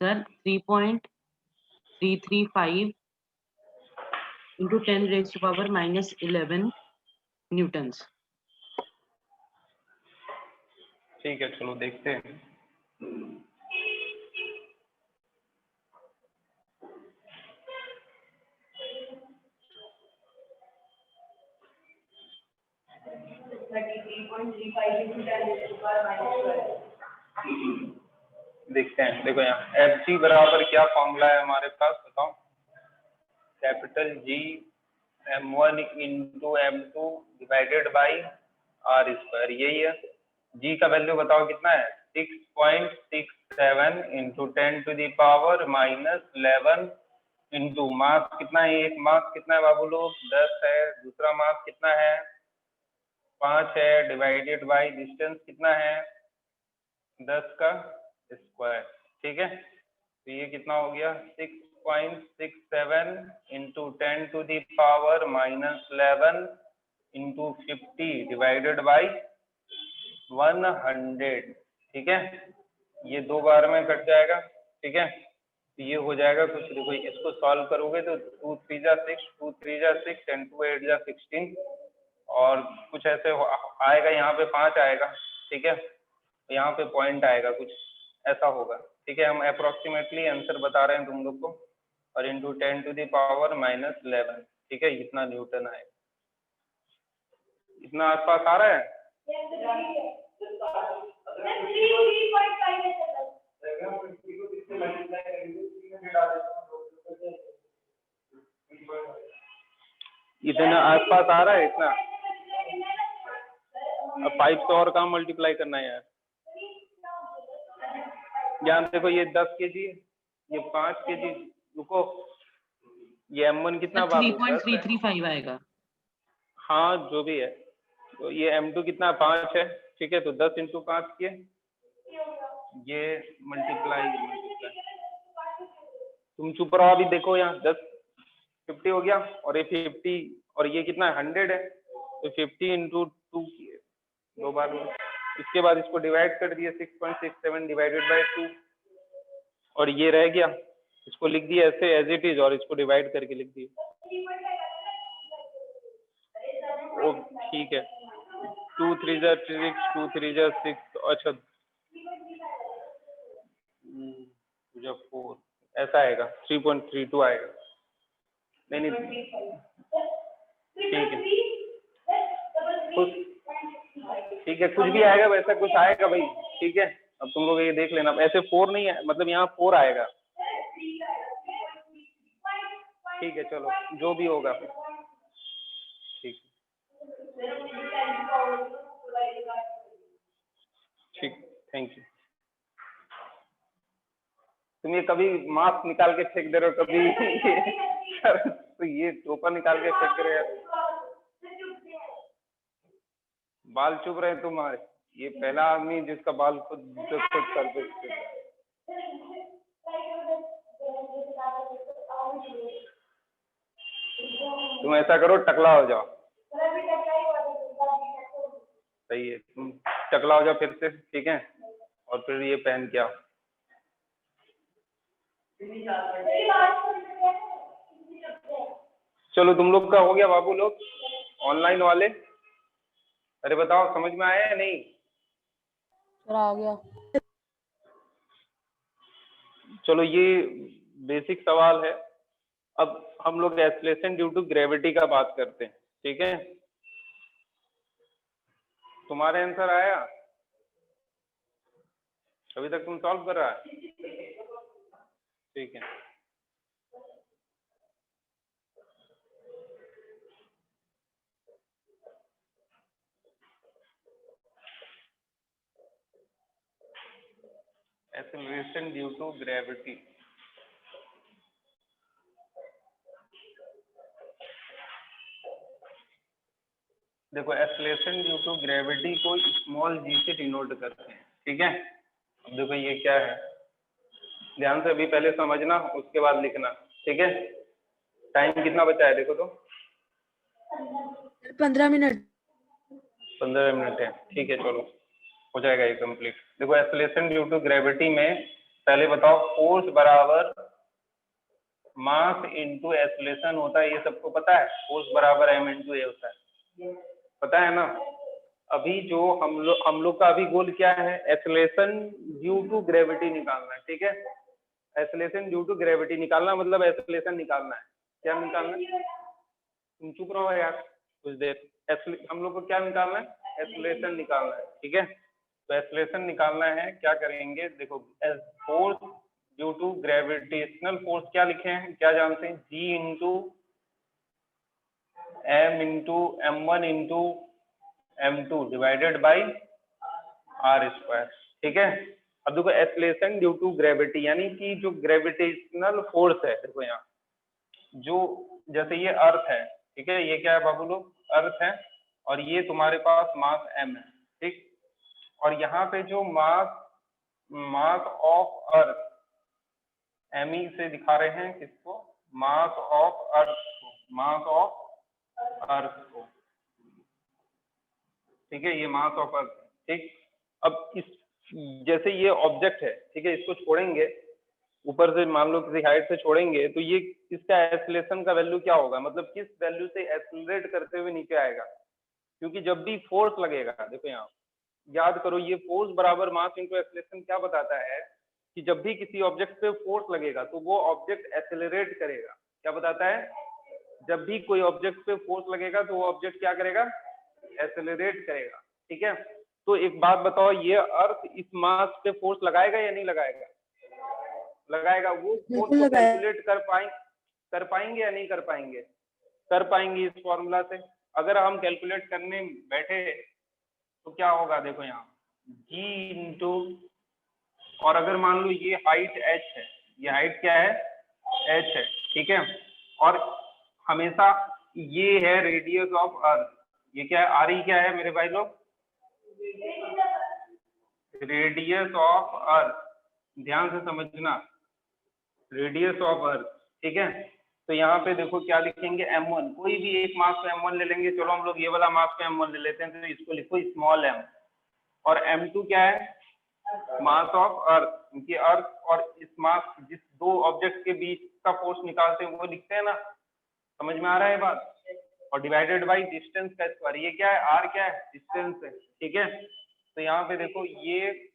Sir, 3.335 into 10 raised to power minus 11 newtons. ठीक है, चलो देखते हैं। देखते हैं, देखो यहाँ एफ जी बराबर क्या फॉर्मूला है हमारे पास, बताओ। Capital G m1 into m2 divided by R square, यही है। जी का वैल्यू बताओ कितना है? 6.67 into 10 to the power minus 11 into mass कितना है? एक मास कितना है बाबू लोग? 10 है। दूसरा मास कितना है? 5 है, डिवाइडेड बाई डिस्टेंस कितना है? 10 का स्क्वायर, ठीक है। तो ये कितना हो गया? 6.67 into 10 to the power minus 11 into 50 divided by 100, ठीक है। ये दो बार में कट जाएगा, ठीक है। तो ये हो जाएगा कुछ, देखो इसको सॉल्व करोगे तो 2 3 जा 6, 2 3 जा 6 एंड 2 8 जा 16, और कुछ ऐसे आएगा, यहाँ पे 5 आएगा, ठीक है। यहाँ पे पॉइंट आएगा, कुछ ऐसा होगा, ठीक है। हम अप्रोक्सीमेटली आंसर बता रहे हैं तुम लोग को, और into 10 to the power minus 11, ठीक है। इतना न्यूटन आएगा। इतना आसपास आ रहा है? इतना आसपास आ रहा है इतना? अब 5 से और काम मल्टीप्लाई करना है यार। यहाँ देखो ये 10 kg, ये 5 kg, रुको, ये m1 कितना बाबू? 3.335 आएगा। हाँ जो भी है, तो ये m2 कितना 5 है, ठीक है, तो 10 × 5 किए, ये मल्टीप्लाई तुम चुप रहो, अभी देखो यहाँ 10 50 हो गया, और ये 50 और ये कितना 100 है, तो 50 × 2 किए 2 बार में, इसके बाद इसको डिवाइड कर दिए 6.67 डिवाइडेड बाय 2, और ये रह गया, इसको लिख दिया ऐसे एज इट इज, और इसको डिवाइड करके लिख दिया। ओ ठीक है, 2 3 जा 6, 2 3 जा 6, अच्छा 4 ऐसा आएगा, 3.32 आएगा। नहीं ठीक है, कुछ भी आएगा वैसा कुछ आएगा भाई, ठीक है। अब तुम लोग ये देख लेना, ऐसे 4 नहीं है, मतलब यहाँ 4 आएगा, ठीक है, चलो जो भी होगा, ठीक ठीक, थैंक यू। तुम ये कभी मास्क निकाल के फेंक दे रहे हो, कभी तो ये टोपा निकाल के फेंक रहे हो, बाल चुभ रहे हैं तुम्हारे, ये पहला आदमी जिसका बाल खुद कर देते। तुम ऐसा करो, टकला हो जाओ, सही है, तुम टकला हो जाओ फिर से, ठीक है, और फिर ये पहन के आओ। चलो तुम लोग का हो गया बाबू लोग, ऑनलाइन वाले, अरे बताओ समझ में आया या नहीं? सर आ गया। चलो ये बेसिक सवाल है। अब हम लोग एक्सेलरेशन ड्यू टू ग्रेविटी का बात करते हैं, ठीक है। तुम्हारे आंसर आया अभी तक, तुम सॉल्व कर रहा है, ठीक है। एक्सेलरेशन ड्यू टू ग्रेविटी, देखो एक्सेलरेशन ड्यू टू ग्रेविटी को स्मॉल g से डिनोट करते हैं, ठीक है। अब देखो ये क्या है, ध्यान से अभी पहले समझना, उसके बाद लिखना, ठीक है। टाइम कितना बचा है देखो तो, 15 मिनट। 15 मिनट है, ठीक है, चलो हो जाएगा ये कंप्लीट। देखो एक्सेलरेशन ड्यू टू ग्रेविटी में पहले बताओ, फोर्स बराबर मास इनटू एक्सेलरेशन होता है, ये सबको पता है। फोर्स बराबर m × a होता है, पता है ना। अभी जो हम लोग का अभी गोल क्या है, एक्सेलरेशन ड्यू टू ग्रेविटी निकालना है, ठीक है। एक्सेलरेशन ड्यू टू ग्रेविटी निकालना मतलब एक्सेलरेशन निकालना है। क्या निकालना है, तुम चुप रहो यार कुछ देर। हम लोग को क्या निकालना है, एक्सेलरेशन निकालना है, ठीक है। तो एक्सेलरेशन निकालना है, क्या करेंगे देखो, force due to gravitational force क्या लिखे हैं, क्या जानते हैं, G × m × m1 × m2 divided by r², ठीक है। अब देखो एक्सेलरेशन ड्यू टू ग्रेविटी यानी कि जो ग्रेविटेशनल फोर्स है, देखो यहाँ जो, जैसे ये अर्थ है, ठीक है, ये क्या है बाबू लोग, अर्थ है, और ये तुम्हारे पास मास m है, ठीक। और यहाँ पे जो मास ऑफ अर्थ me से दिखा रहे हैं, किसको, मास ऑफ अर्थ को, मास ऑफ अर्थ को, ठीक है, ये मास ऑफ अर्थ, ठीक। अब इस, जैसे ये ऑब्जेक्ट है, ठीक है, इसको छोड़ेंगे ऊपर से, मान लो किसी हाइट से छोड़ेंगे, तो ये इसका एक्सेलरेशन का वैल्यू क्या होगा, मतलब किस वैल्यू से एक्सेलरेट करते हुए नीचे आएगा। क्योंकि जब भी फोर्स लगेगा, देखो यहाँ याद करो, ये फोर्स बराबर मास इनटू एक्सेलरेशन क्या बताता है कि जब भी किसी ऑब्जेक्ट पे फोर्स लगेगा तो वो ऑब्जेक्ट एक्सेलरेट करेगा। क्या बताता है, जब भी कोई ऑब्जेक्ट पे फोर्स लगेगा तो वो ऑब्जेक्ट क्या करेगा, एक्सेलरेट करेगा, ठीक है। तो एक बात बताओ, ये अर्थ इस मास पे फोर्स लगाएगा या नहीं लगाएगा, लगाएगा। वो फोर्स को कैलकुलेट कर पाएंगे या नहीं कर पाएंगे, कर पाएंगे इस फॉर्मूला से। अगर हम कैलकुलेट करने बैठे तो क्या होगा, देखो यहाँ G × और अगर मान लो ये हाइट h है, ये हाइट क्या है, h है, ठीक है। और हमेशा ये है रेडियस ऑफ अर्थ, ये क्या है, आर ई क्या है मेरे भाई लोग, रेडियस ऑफ अर्थ, ध्यान से समझना, रेडियस ऑफ अर्थ, ठीक है। तो यहाँ पे देखो क्या लिखेंगे, m1, कोई भी एक मास को m1 ले लेंगे, चलो हम लोग ये वाला मास को m1 ले लेते हैं, तो इसको लिखो स्मॉल m, और m2 क्या है, मास ऑफ अर्थ, क्योंकि अर्थ और इस मास, जिस दो ऑब्जेक्ट के बीच का फोर्स निकालते हैं वो लिखते हैं ना, समझ में आ रहा है बात, और डिवाइडेड बाई डिस्टेंस का स्क्वायर, ये क्या है, r क्या है, डिस्टेंस है, ठीक है। तो यहाँ पे देखो ये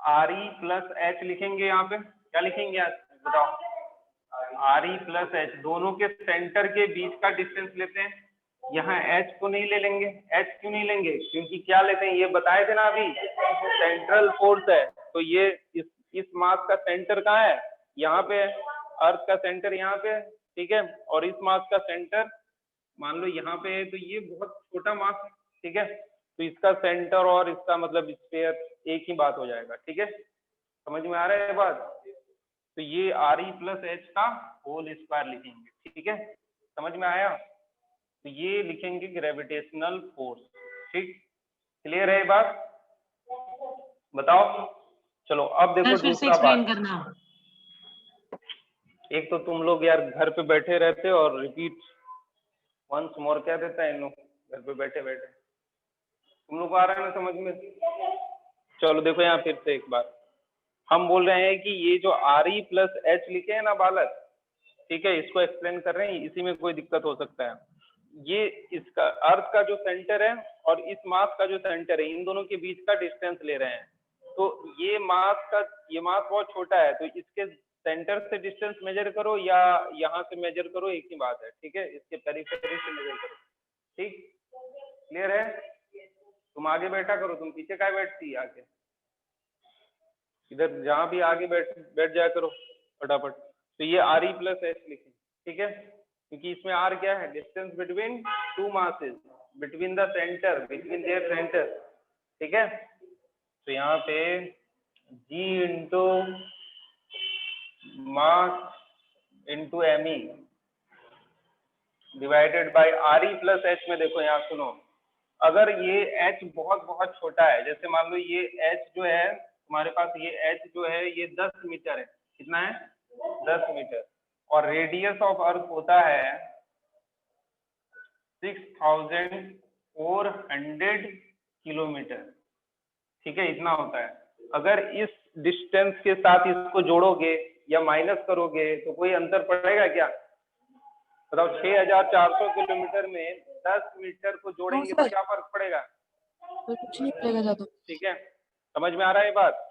आर ई प्लस एच लिखेंगे, यहाँ पे क्या लिखेंगे आज बताओ, आर ई प्लस एच, दोनों के सेंटर के बीच का डिस्टेंस लेते हैं, यहाँ एच को नहीं ले लेंगे, एच क्यों नहीं लेंगे, क्योंकि क्या लेते हैं, ये बताए थे ना अभी, सेंट्रल फोर्स है, तो ये इस मास का सेंटर कहाँ है, यहाँ पे है, अर्थ का सेंटर यहाँ पे है, ठीक है, और इस मास का सेंटर मान लो यहाँ पे है, तो ये बहुत छोटा मास है, ठीक है, तो इसका सेंटर और इसका मतलब स्फीयर एक ही बात हो जाएगा, ठीक है, समझ में आ रहा है बात। तो ये आर ई प्लस एच का होल स्क्वायर लिखेंगे, ठीक है, समझ में आया। तो ये लिखेंगे ग्रेविटेशनल फोर्स, ठीक, क्लियर है बात, बताओ। चलो अब देखो सर फिर से दूसरा एक्सप्लेन बात, करना। एक तो तुम लोग यार घर पे बैठे रहते हो और रिपीट वंस मोर क्या देता है इन लोग, घर पे बैठे बैठे, तुम लोग को आ रहा है ना समझ में। चलो देखो यहाँ फिर से एक बार, हम बोल रहे हैं कि ये जो आर ई प्लस एच लिखे हैं ना बालक, ठीक है, इसको एक्सप्लेन कर रहे हैं, इसी में कोई दिक्कत हो सकता है। ये इसका अर्थ का जो सेंटर है और इस मास का जो सेंटर है, इन दोनों के बीच का डिस्टेंस ले रहे हैं, तो ये मास बहुत छोटा है, तो इसके सेंटर से डिस्टेंस मेजर करो या यहाँ से मेजर करो, एक ही बात है, ठीक है, इसके पेरिफेरी से मेजर करो, ठीक, क्लियर है। तुम आगे बैठा करो, तुम पीछे क्या बैठती है, आगे इधर जहां भी आगे बैठ जाया करो फटाफट। तो ये आर ई प्लस एच लिखें, ठीक है, क्योंकि इसमें आर क्या है, distance between two masses, between the centre, between their centre, ठीक है। तो यहाँ पे G into mass into M E divided by R E plus H में, देखो यहाँ सुनो, अगर ये h बहुत बहुत छोटा है, जैसे मान लो ये h जो है तुम्हारे पास, ये h जो है ये 10 मीटर है, कितना है, 10 मीटर, और रेडियस ऑफ अर्थ होता है 6400 किलोमीटर, ठीक है, इतना होता है। अगर इस डिस्टेंस के साथ इसको जोड़ोगे या माइनस करोगे तो कोई अंतर पड़ेगा क्या, बताओ, 6400 किलोमीटर में 10 मीटर को जोड़ेंगे तो सर। क्या फर्क पड़ेगा, तो कुछ नहीं पड़ेगा ज्यादा। ठीक है, समझ में आ रहा है बात।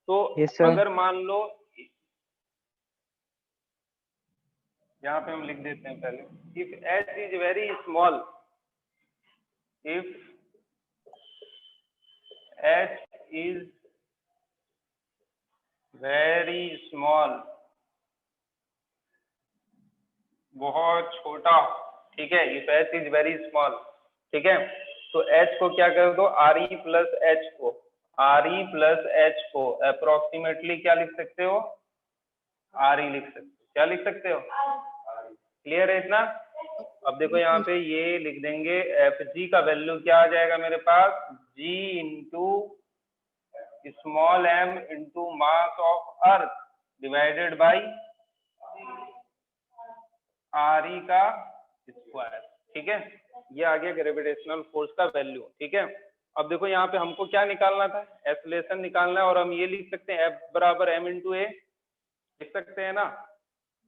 तो Yes, sir. अगर मान लो यहाँ पे हम लिख देते हैं पहले, if h is very small, if h is very small, बहुत छोटा, ठीक है, if h is very small, ठीक है, तो h को क्या कर दो, आर ई प्लस एच को, आर ई प्लस एच को अप्रोक्सीमेटली क्या लिख सकते हो, आर ई लिख सकते हो, क्या लिख सकते हो, क्लियर है इतना। अब देखो यहाँ पे ये लिख देंगे, एफ जी का वैल्यू क्या आ जाएगा मेरे पास, G into small M into mass of earth divided by R E का स्क्वायर, ठीक है, ये आ गया ग्रेविटेशनल फोर्स का वैल्यू, ठीक है। अब देखो यहाँ पे हमको क्या निकालना था, एक्सेलरेशन निकालना है, और हम ये लिख सकते हैं F बराबर m इंटू ए, लिख सकते हैं ना।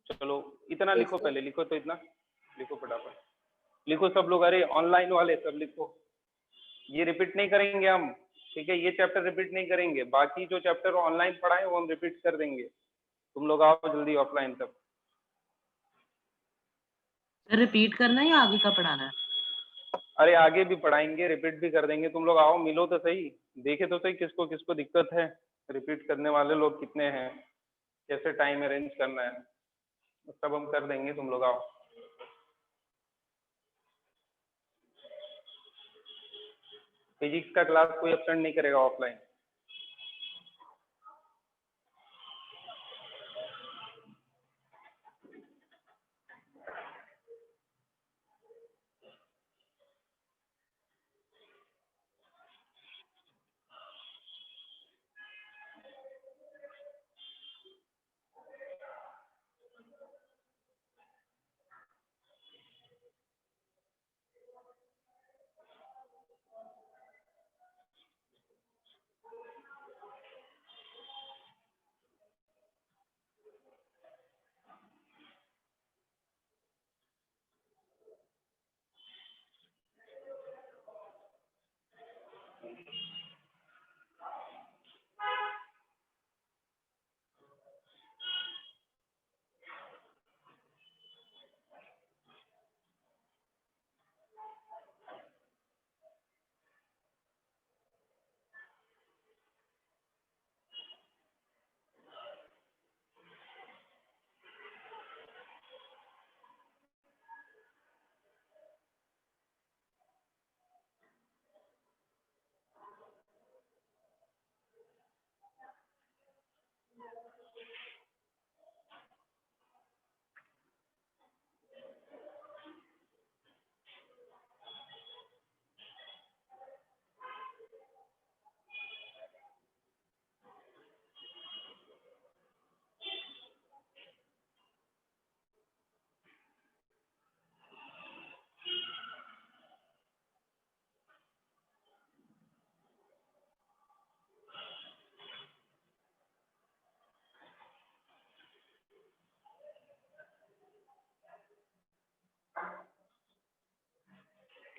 चलो इतना लिखो, पहले लिखो, तो इतना लिखो फटाफट, लिखो सब लोग, अरे ऑनलाइन वाले सब लिखो, ये रिपीट नहीं करेंगे हम, ठीक है, ये चैप्टर रिपीट नहीं करेंगे, बाकी जो चैप्टर ऑनलाइन पढ़ाए वो हम रिपीट कर देंगे, तुम लोग आओ जल्दी ऑफलाइन तब। रिपीट करना है या आगे का पढ़ाना है? अरे आगे भी पढ़ाएंगे, रिपीट भी कर देंगे, तुम लोग आओ, मिलो तो सही, देखे तो सही किसको किसको दिक्कत है, रिपीट करने वाले लोग कितने हैं, कैसे टाइम अरेंज करना है, सब हम कर देंगे, तुम लोग आओ। फिजिक्स का क्लास कोई अटेंड नहीं करेगा ऑफलाइन।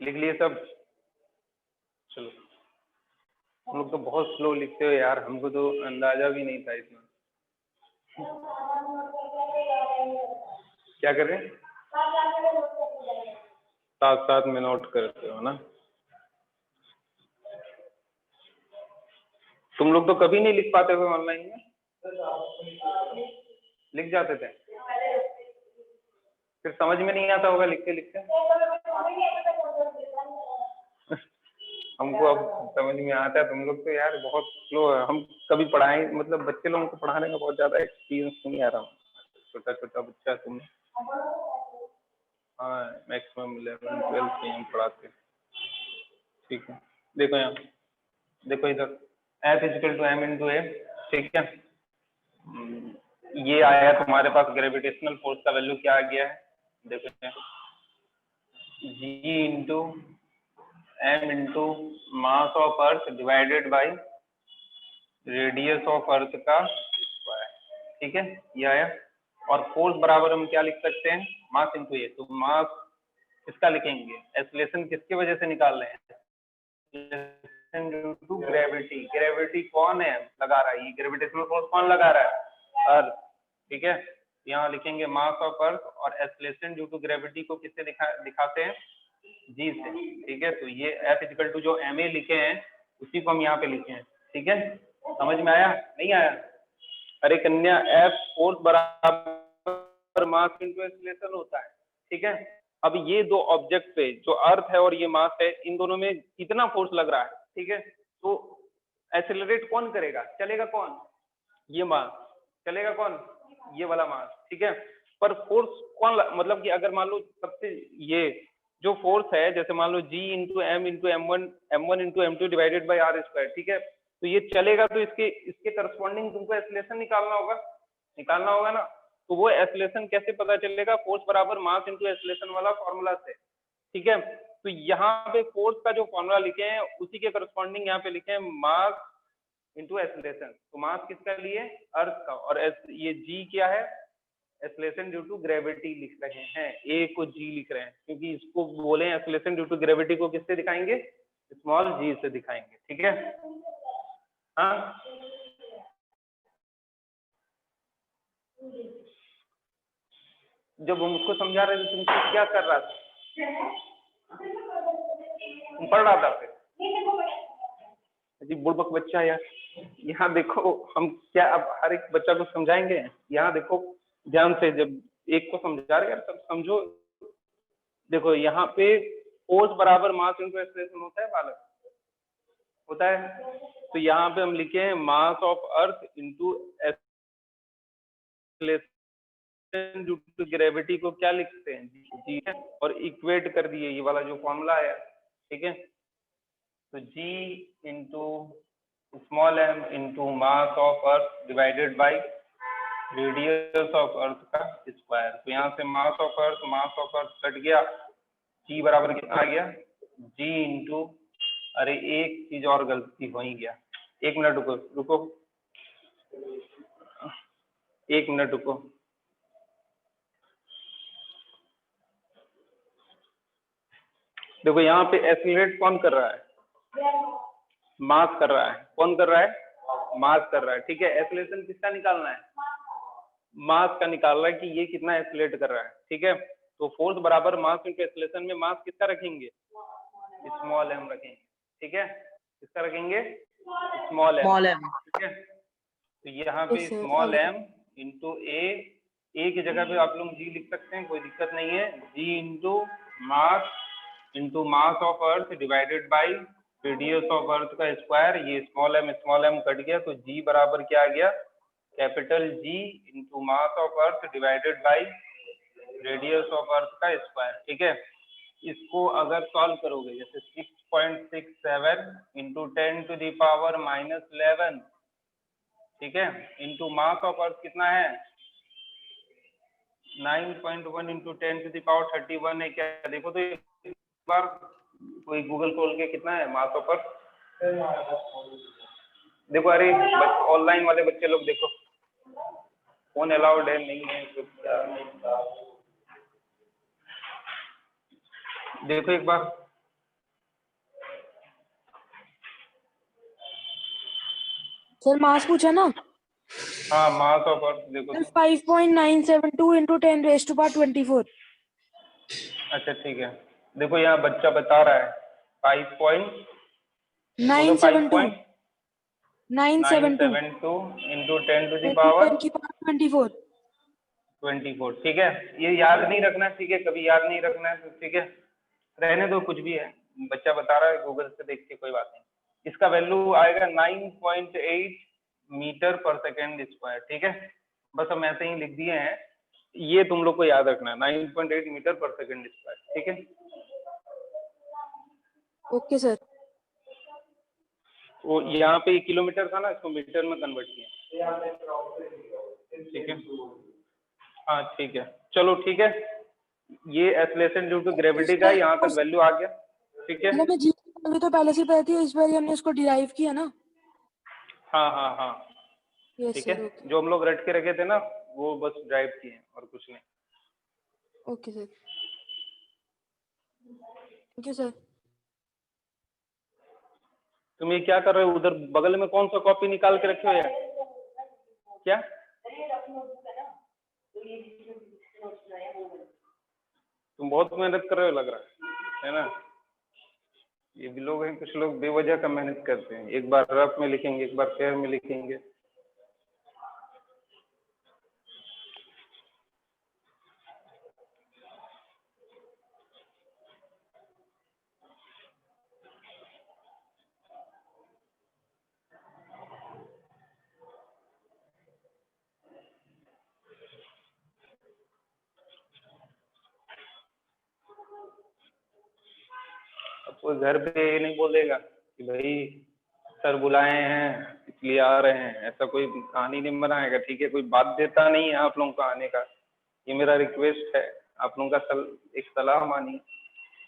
लिख लिए सब? चलो, हम लोग तो बहुत स्लो लिखते हो यार, हमको तो अंदाजा भी नहीं था इतना। क्या कर रहे हैं? साथ साथ में नोट करते हो ना? तुम लोग तो कभी नहीं लिख पाते थे ऑनलाइन में? लिख जाते थे, फिर समझ में नहीं आता होगा लिखते लिखते। हमको अब समझ में आता है, तुम लोग तो यार बहुत स्लो है। हम कभी पढ़ाए, मतलब बच्चे लोगों को पढ़ाने का बहुत ज्यादा एक्सपीरियंस नहीं आ रहा। छोटा छोटा बच्चा तुम। हाँ, मैक्सिमम 11-12 में हम पढ़ाते हैं। ठीक है, देखो यहाँ, देखो इधर F equal to m into a, ठीक है। ये आया तुम्हारे पास ग्रेविटेशनल फोर्स का वैल्यू क्या आ गया है, देखो G into m into mass of earth divided by radius of earth का स्क्वायर, ठीक है, ये आया। और फोर्स बराबर हम क्या लिख सकते हैं, मास इंटू ए। तो मास किसका लिखेंगे, एक्सेलरेशन किसकी वजह से निकाल रहे हैं, ड्यू टू ग्रेविटी। ग्रेविटी कौन है लगा रहा है, ये ग्रेविटेशनल फोर्स कौन लगा रहा है, अर्थ, ठीक है। यहाँ लिखेंगे मास ऑफ अर्थ, और एक्सेलरेशन ड्यू टू ग्रेविटी को किससे दिखाते हैं, जी से, ठीक है। तो ये F इक्वल टू जो ma लिखे हैं उसी को हम यहाँ पे लिखे हैं, ठीक है। समझ में आया, नहीं आया? अरे कन्या, F फोर्स बराबर मास इंटू एक्सेलरेशन होता है, ठीक है। अब ये दो ऑब्जेक्ट पे, जो अर्थ है और ये मास है, इन दोनों में कितना फोर्स लग रहा है, ठीक है। तो एक्सेलरेट कौन करेगा, चलेगा कौन, ये मास, चलेगा कौन, ये वाला मास, ठीक है। पर फोर्स कौन, मतलब कि अगर मान लो सबसे ये जो फोर्स है, जैसे मान लो G into M into m1 into m2 divided by r square, ठीक है। तो ये चलेगा, तो इसके करस्पॉन्डिंग तुमको एक्सेलरेशन निकालना होगा ना। तो वो एक्सेलरेशन कैसे पता चलेगा, फोर्स बराबर मास इंटू एक्सेलरेशन वाला फॉर्मूला से, ठीक है। तो यहाँ पे फोर्स का जो फॉर्मूला लिखे हैं उसी के करस्पॉन्डिंग यहाँ पे लिखे हैं मास इंटू एक्सेलरेशन। तो मास किसका लिए, अर्थ का, और ये G क्या है, एक्सेलरेशन ड्यू टू ग्रेविटी लिख रहे हैं, ए को G लिख रहे हैं, क्योंकि इसको बोले एक्सेलरेशन ड्यू टू ग्रेविटी को किससे दिखाएंगे, स्मॉल g से दिखाएंगे, ठीक है। हाँ, जब हम उसको समझा रहे थे तुमको क्या कर रहा था, तुम पढ़ रहा था फिर जी, बुड़बक बच्चा यार। यहाँ देखो, हम क्या अब हर एक बच्चा को समझाएंगे, यहाँ देखो ध्यान से, जब एक को समझा रहे यार सब समझो। देखो यहाँ पे फोर्स बराबर मास इंटू एक्सेलरेशन होता है बालक, होता है। तो यहाँ पे हम लिखे हैं mass of earth into acceleration due to gravity को क्या लिखते हैं, जी है, और इक्वेट कर दिए ये वाला जो फॉर्मूला है, ठीक है। तो G into small m into mass of earth divided by radius of earth का स्क्वायर। तो यहाँ से मास ऑफ अर्थ कट गया, G बराबर कितना आ गया, G इंटू, अरे एक चीज और गलती हो ही गया, एक मिनट रुको, एक मिनट रुको। देखो यहाँ पे एक्सेलरेट कौन कर रहा है, मास कर रहा है, कौन कर रहा है, मास कर रहा है, ठीक है। एक्सेलरेशन किसका निकालना है, मास का निकाल रहा है कि ये कितना एक्सेलरेट कर रहा है, ठीक है। तो फोर्स बराबर मास इंटू एक्सेलरेशन में मास किसका रखेंगे, स्मॉल m रखेंगे, ठीक है। किसका रखेंगे, स्मॉल m, ठीक है। तो यहाँ पे स्मॉल m इंटू ए की जगह पे आप लोग G लिख सकते हैं, कोई दिक्कत नहीं है। G into mass of earth divided by radius of earth का स्क्वायर। ये स्मॉल m कट गया, तो G बराबर क्या आ गया, capital G into mass of earth divided by radius of earth का स्क्वायर, ठीक है। इसको अगर सॉल्व करोगे, जैसे 6.67 इंटू 10⁻⁻11, ठीक है, इंटू मास ऑफ अर्थ कितना है, 9.1 इंटू 10⁻31 है क्या, देखो तो एक बार कोई गूगल खोल के कितना है मास ऑफ अर्थ, देखो। अरे ऑनलाइन वाले बच्चे लोग देखो, फोन अलाउड है नहीं है, देखो एक बार सर मास पूछा ना हाँ मास ऑफ अर्थ देखो। Sir 5.972 into 10 raised to power 24 अच्छा ठीक है, देखो यहाँ बच्चा बता रहा है 972 5.972 into 10 to the into power 10 की power 24 24। ठीक है, ये याद नहीं रखना, ठीक है, कभी याद नहीं रखना है तो ठीक है, रहने दो, कुछ भी है, बच्चा बता रहा है, गूगल से देख के कोई बात नहीं। इसका वैल्यू आएगा 9.8 मीटर पर सेकेंड स्क्वायर। ठीक है, बस हम ऐसे ही लिख दिए हैं, ये तुम लोग को याद रखना है, 9.8 मीटर पर सेकेंड स्क्वायर। ठीक है, ओके सर। वो यहाँ पे किलोमीटर था ना, इसको मीटर में कन्वर्ट किया। ठीक है, हाँ ठीक है, चलो ठीक है, ये एक्सेलरेशन ड्यू टू ग्रेविटी का यहाँ तक वैल्यू आ गया। ठीक है, मैं जी तो पहले से पता थी, इस बार हमने उसको डिराइव किया ना। हाँ हाँ हाँ यस ठीक है, सर। ओके जो हम लोग रट के रखे थे ना वो बस ड्राइव किए हैं और कुछ नहीं। Okay sir, thank you sir. तुम ये क्या कर रहे हो उधर बगल में, कौन सा कॉपी निकाल के रखे हो यार? क्या तुम बहुत मेहनत कर रहे हो लग रहा है ना? ये भी लोग हैं, कुछ लोग बेवजह का मेहनत करते हैं, एक बार रफ में लिखेंगे, एक बार फेयर में लिखेंगे। अब कोई घर पे ये नहीं बोलेगा कि भाई सर बुलाए हैं इसलिए आ रहे हैं, ऐसा कोई कहानी नहीं बनाएगा। ठीक है, कोई बाध्यता नहीं है आप लोगों का आने का, ये मेरा रिक्वेस्ट है, आप लोगों का एक सलाह मानिए।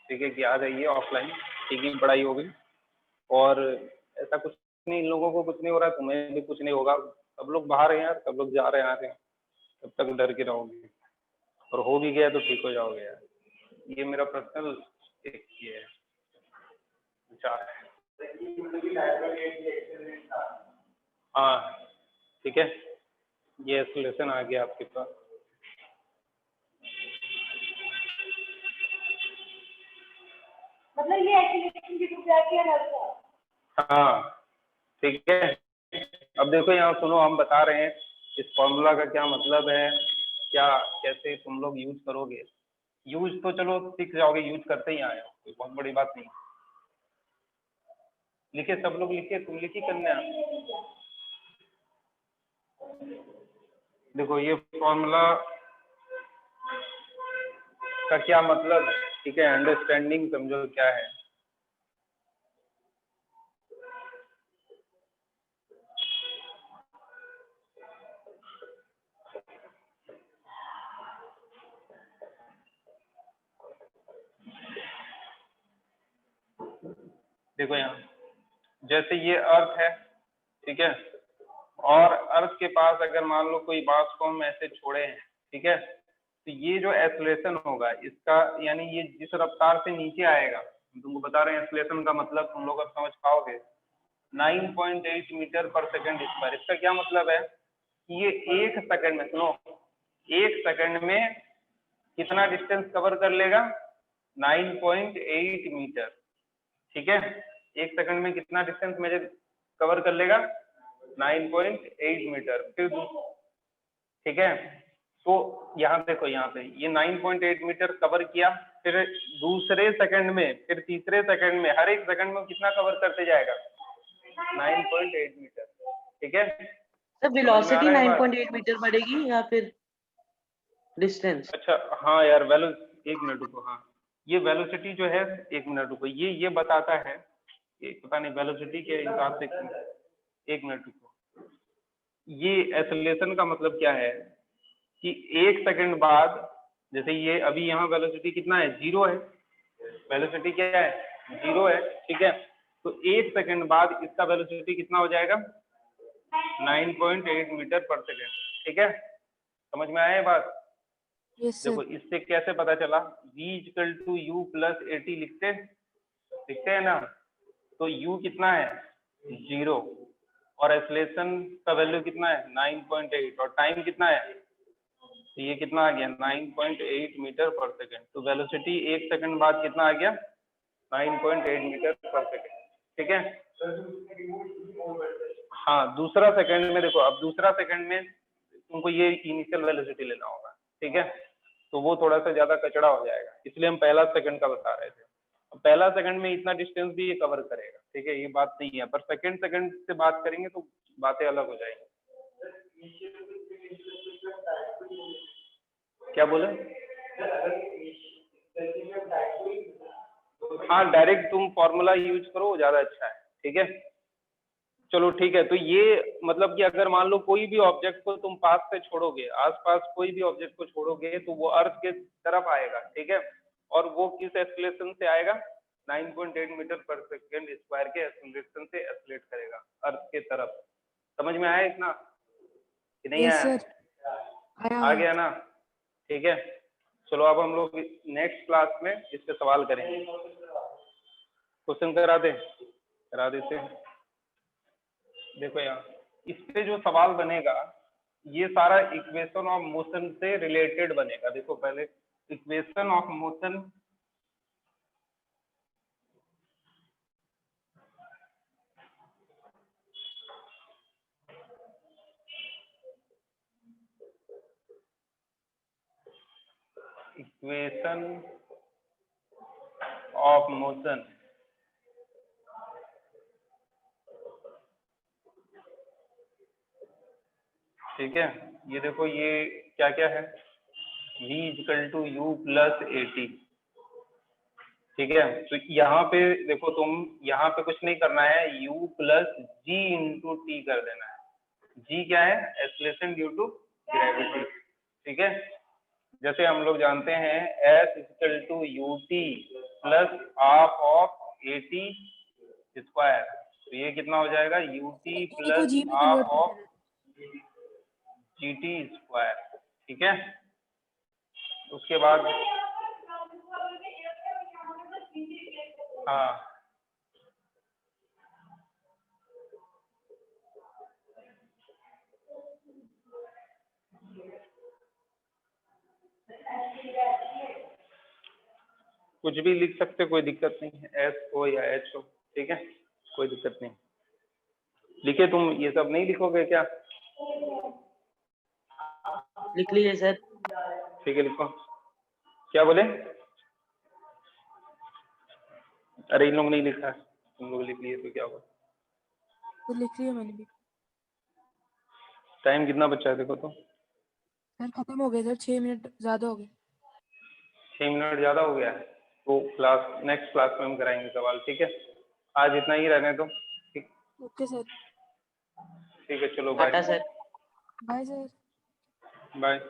ठीक है, कि आ जाइए ऑफलाइन, ठीक है, पढ़ाई होगी और ऐसा कुछ नहीं, इन लोगों को कुछ नहीं हो रहा, तुम्हें भी कुछ नहीं होगा, सब लोग बाहर हैं यार, सब लोग जा रहे हैं आ रहे हैं, तब तक डर के रहोगे, और हो भी गया तो ठीक हो जाओगे यार। ये मेरा पर्सनल एक ये है विचार है। हाँ ठीक है, ये एक्सप्लेनेशन आ गया आपके पास। मतलब ये एक्टिवेशन की क्या किया? हाँ ठीक है, अब देखो यहाँ सुनो, हम बता रहे हैं इस फॉर्मूला का क्या मतलब है, क्या कैसे तुम लोग यूज करोगे। यूज तो चलो सीख जाओगे, यूज करते ही आए हो, कोई बहुत बड़ी बात नहीं। लिखे सब लोग, लिखे, तुम लिखी कन्या। देखो ये फॉर्मूला का क्या मतलब है, ठीक है, अंडरस्टैंडिंग समझो क्या है। देखो यहाँ जैसे ये अर्थ है, ठीक है, और अर्थ के पास अगर मान लो कोई मास को हम ऐसे छोड़े हैं, ठीक है, तो ये जो एक्सेलरेशन होगा इसका, यानी ये जिस रफ्तार से नीचे आएगा, तुमको बता रहे हैं एक्सेलरेशन का मतलब तुम लोग अब समझ पाओगे, 9.8 मीटर पर सेकंड स्क्वायर। इसका क्या मतलब है कि ये एक सेकंड में, सुनो, एक सेकंड में कितना डिस्टेंस कवर कर लेगा? 9.8 मीटर। ठीक है, एक सेकंड में कितना डिस्टेंस मेजर कवर कर लेगा? 9.8 मीटर। फिर ठीक है, तो यहाँ देखो, यहाँ पे ये 9.8 मीटर कवर किया, फिर दूसरे सेकंड में, फिर तीसरे सेकंड में, हर एक सेकंड में कितना कवर करते जाएगा? 9.8 मीटर। ठीक है, सर वेलोसिटी 9.8 मीटर बढ़ेगी या फिर डिस्टेंस? अच्छा हाँ यार, एक मिनट रुको, हाँ ये वेलोसिटी जो है, एक मिनट रुको, ये बताता है, ये पता नहीं वेलोसिटी के हिसाब से, एक मिनट रुको, ये एक्सेलरेशन का मतलब क्या है कि एक सेकंड बाद, जैसे ये अभी यहाँ वेलोसिटी कितना है? 0 है, वेलोसिटी क्या है? 0 है। ठीक है, तो एक सेकंड बाद इसका वेलोसिटी कितना हो जाएगा? 9.8 मीटर पर सेकंड। ठीक है, समझ में आया ये बात? यस देखो सर। इससे कैसे पता चला, v equal to U plus AT लिखते हैं ना, तो u कितना है? 0, और एक्सेलरेशन का वैल्यू कितना है 9.8 और टाइम कितना है, तो ये कितना आ गया 9.8 मीटर पर सेकेंड। तो वेलोसिटी 1 सेकंड बाद कितना आ गया 9.8 मीटर पर सेकेंड। ठीक है, हाँ दूसरा सेकंड में देखो, अब दूसरा सेकंड में तुमको ये इनिशियल वेलोसिटी लेना होगा। ठीक है, तो वो थोड़ा सा ज्यादा कचड़ा हो जाएगा, इसलिए हम पहला सेकंड का बता रहे थे। पहला सेकंड में इतना डिस्टेंस भी ये कवर करेगा। ठीक है, ये बात नहीं है, पर सेकंड सेकंड से बात करेंगे तो बातें अलग हो जाएंगी। क्या बोले? हाँ डायरेक्ट तुम फॉर्मूला यूज करो, वो ज्यादा अच्छा है। ठीक है, चलो ठीक है। तो ये मतलब कि अगर मान लो कोई भी ऑब्जेक्ट को तुम पास से छोड़ोगे, आसपास कोई भी ऑब्जेक्ट को छोड़ोगे तो वो अर्थ के तरफ आएगा। ठीक है, और वो किस एक्सेलरेशन से आएगा 9.8 मीटर पर सेकेंड स्क्वायर के एक्सेलरेशन से एक्सेलरेट करेगा अर्थ के तरफ। समझ में आया इतना कि नहीं यस आया? सर आ गया ना? ठीक है, चलो अब हम लोग नेक्स्ट क्लास में इस पे सवाल करेंगे। क्वेश्चन करा देते हैं। देखो यहाँ इस पे जो सवाल बनेगा ये सारा इक्वेशन ऑफ मोशन से रिलेटेड बनेगा। देखो पहले equation of motion, equation of motion ठीक है, ये देखो ये क्या क्या है v equal to U plus A T. ठीक है, तो यहाँ पे देखो तुम यहाँ पे कुछ नहीं करना है, u plus G into T कर देना है। g क्या है? Acceleration due to gravity. ठीक है, जैसे हम लोग जानते हैं s equal to U T plus half of A T square. तो ये कितना हो जाएगा यू टी प्लस जी में half convert of G T square. ठीक है, उसके बाद हाँ कुछ भी लिख सकते, कोई दिक्कत नहीं है, एस हो या एच हो। ठीक है, कोई दिक्कत नहीं। लिखे तुम ये सब नहीं लिखोगे क्या? लिख लीजिए सर। ठीक है लिखो। क्या बोले? अरे इन लोग नहीं लिखा है, तुम लोग लिख लिए तो क्या हुआ? तो लिख लिया मैंने भी टाइम कितना बचा है देखो तो। सर। खत्म हो गए सर, 6 मिनट ज्यादा हो गए। 6 मिनट ज्यादा हो गया है तो क्लास नेक्स्ट क्लास में हम कराएंगे सवाल। ठीक है, आज इतना ही रहने दो। ठीक, ओके सर। ठीक है, चलो tata bye sir. Bye sir. Bye.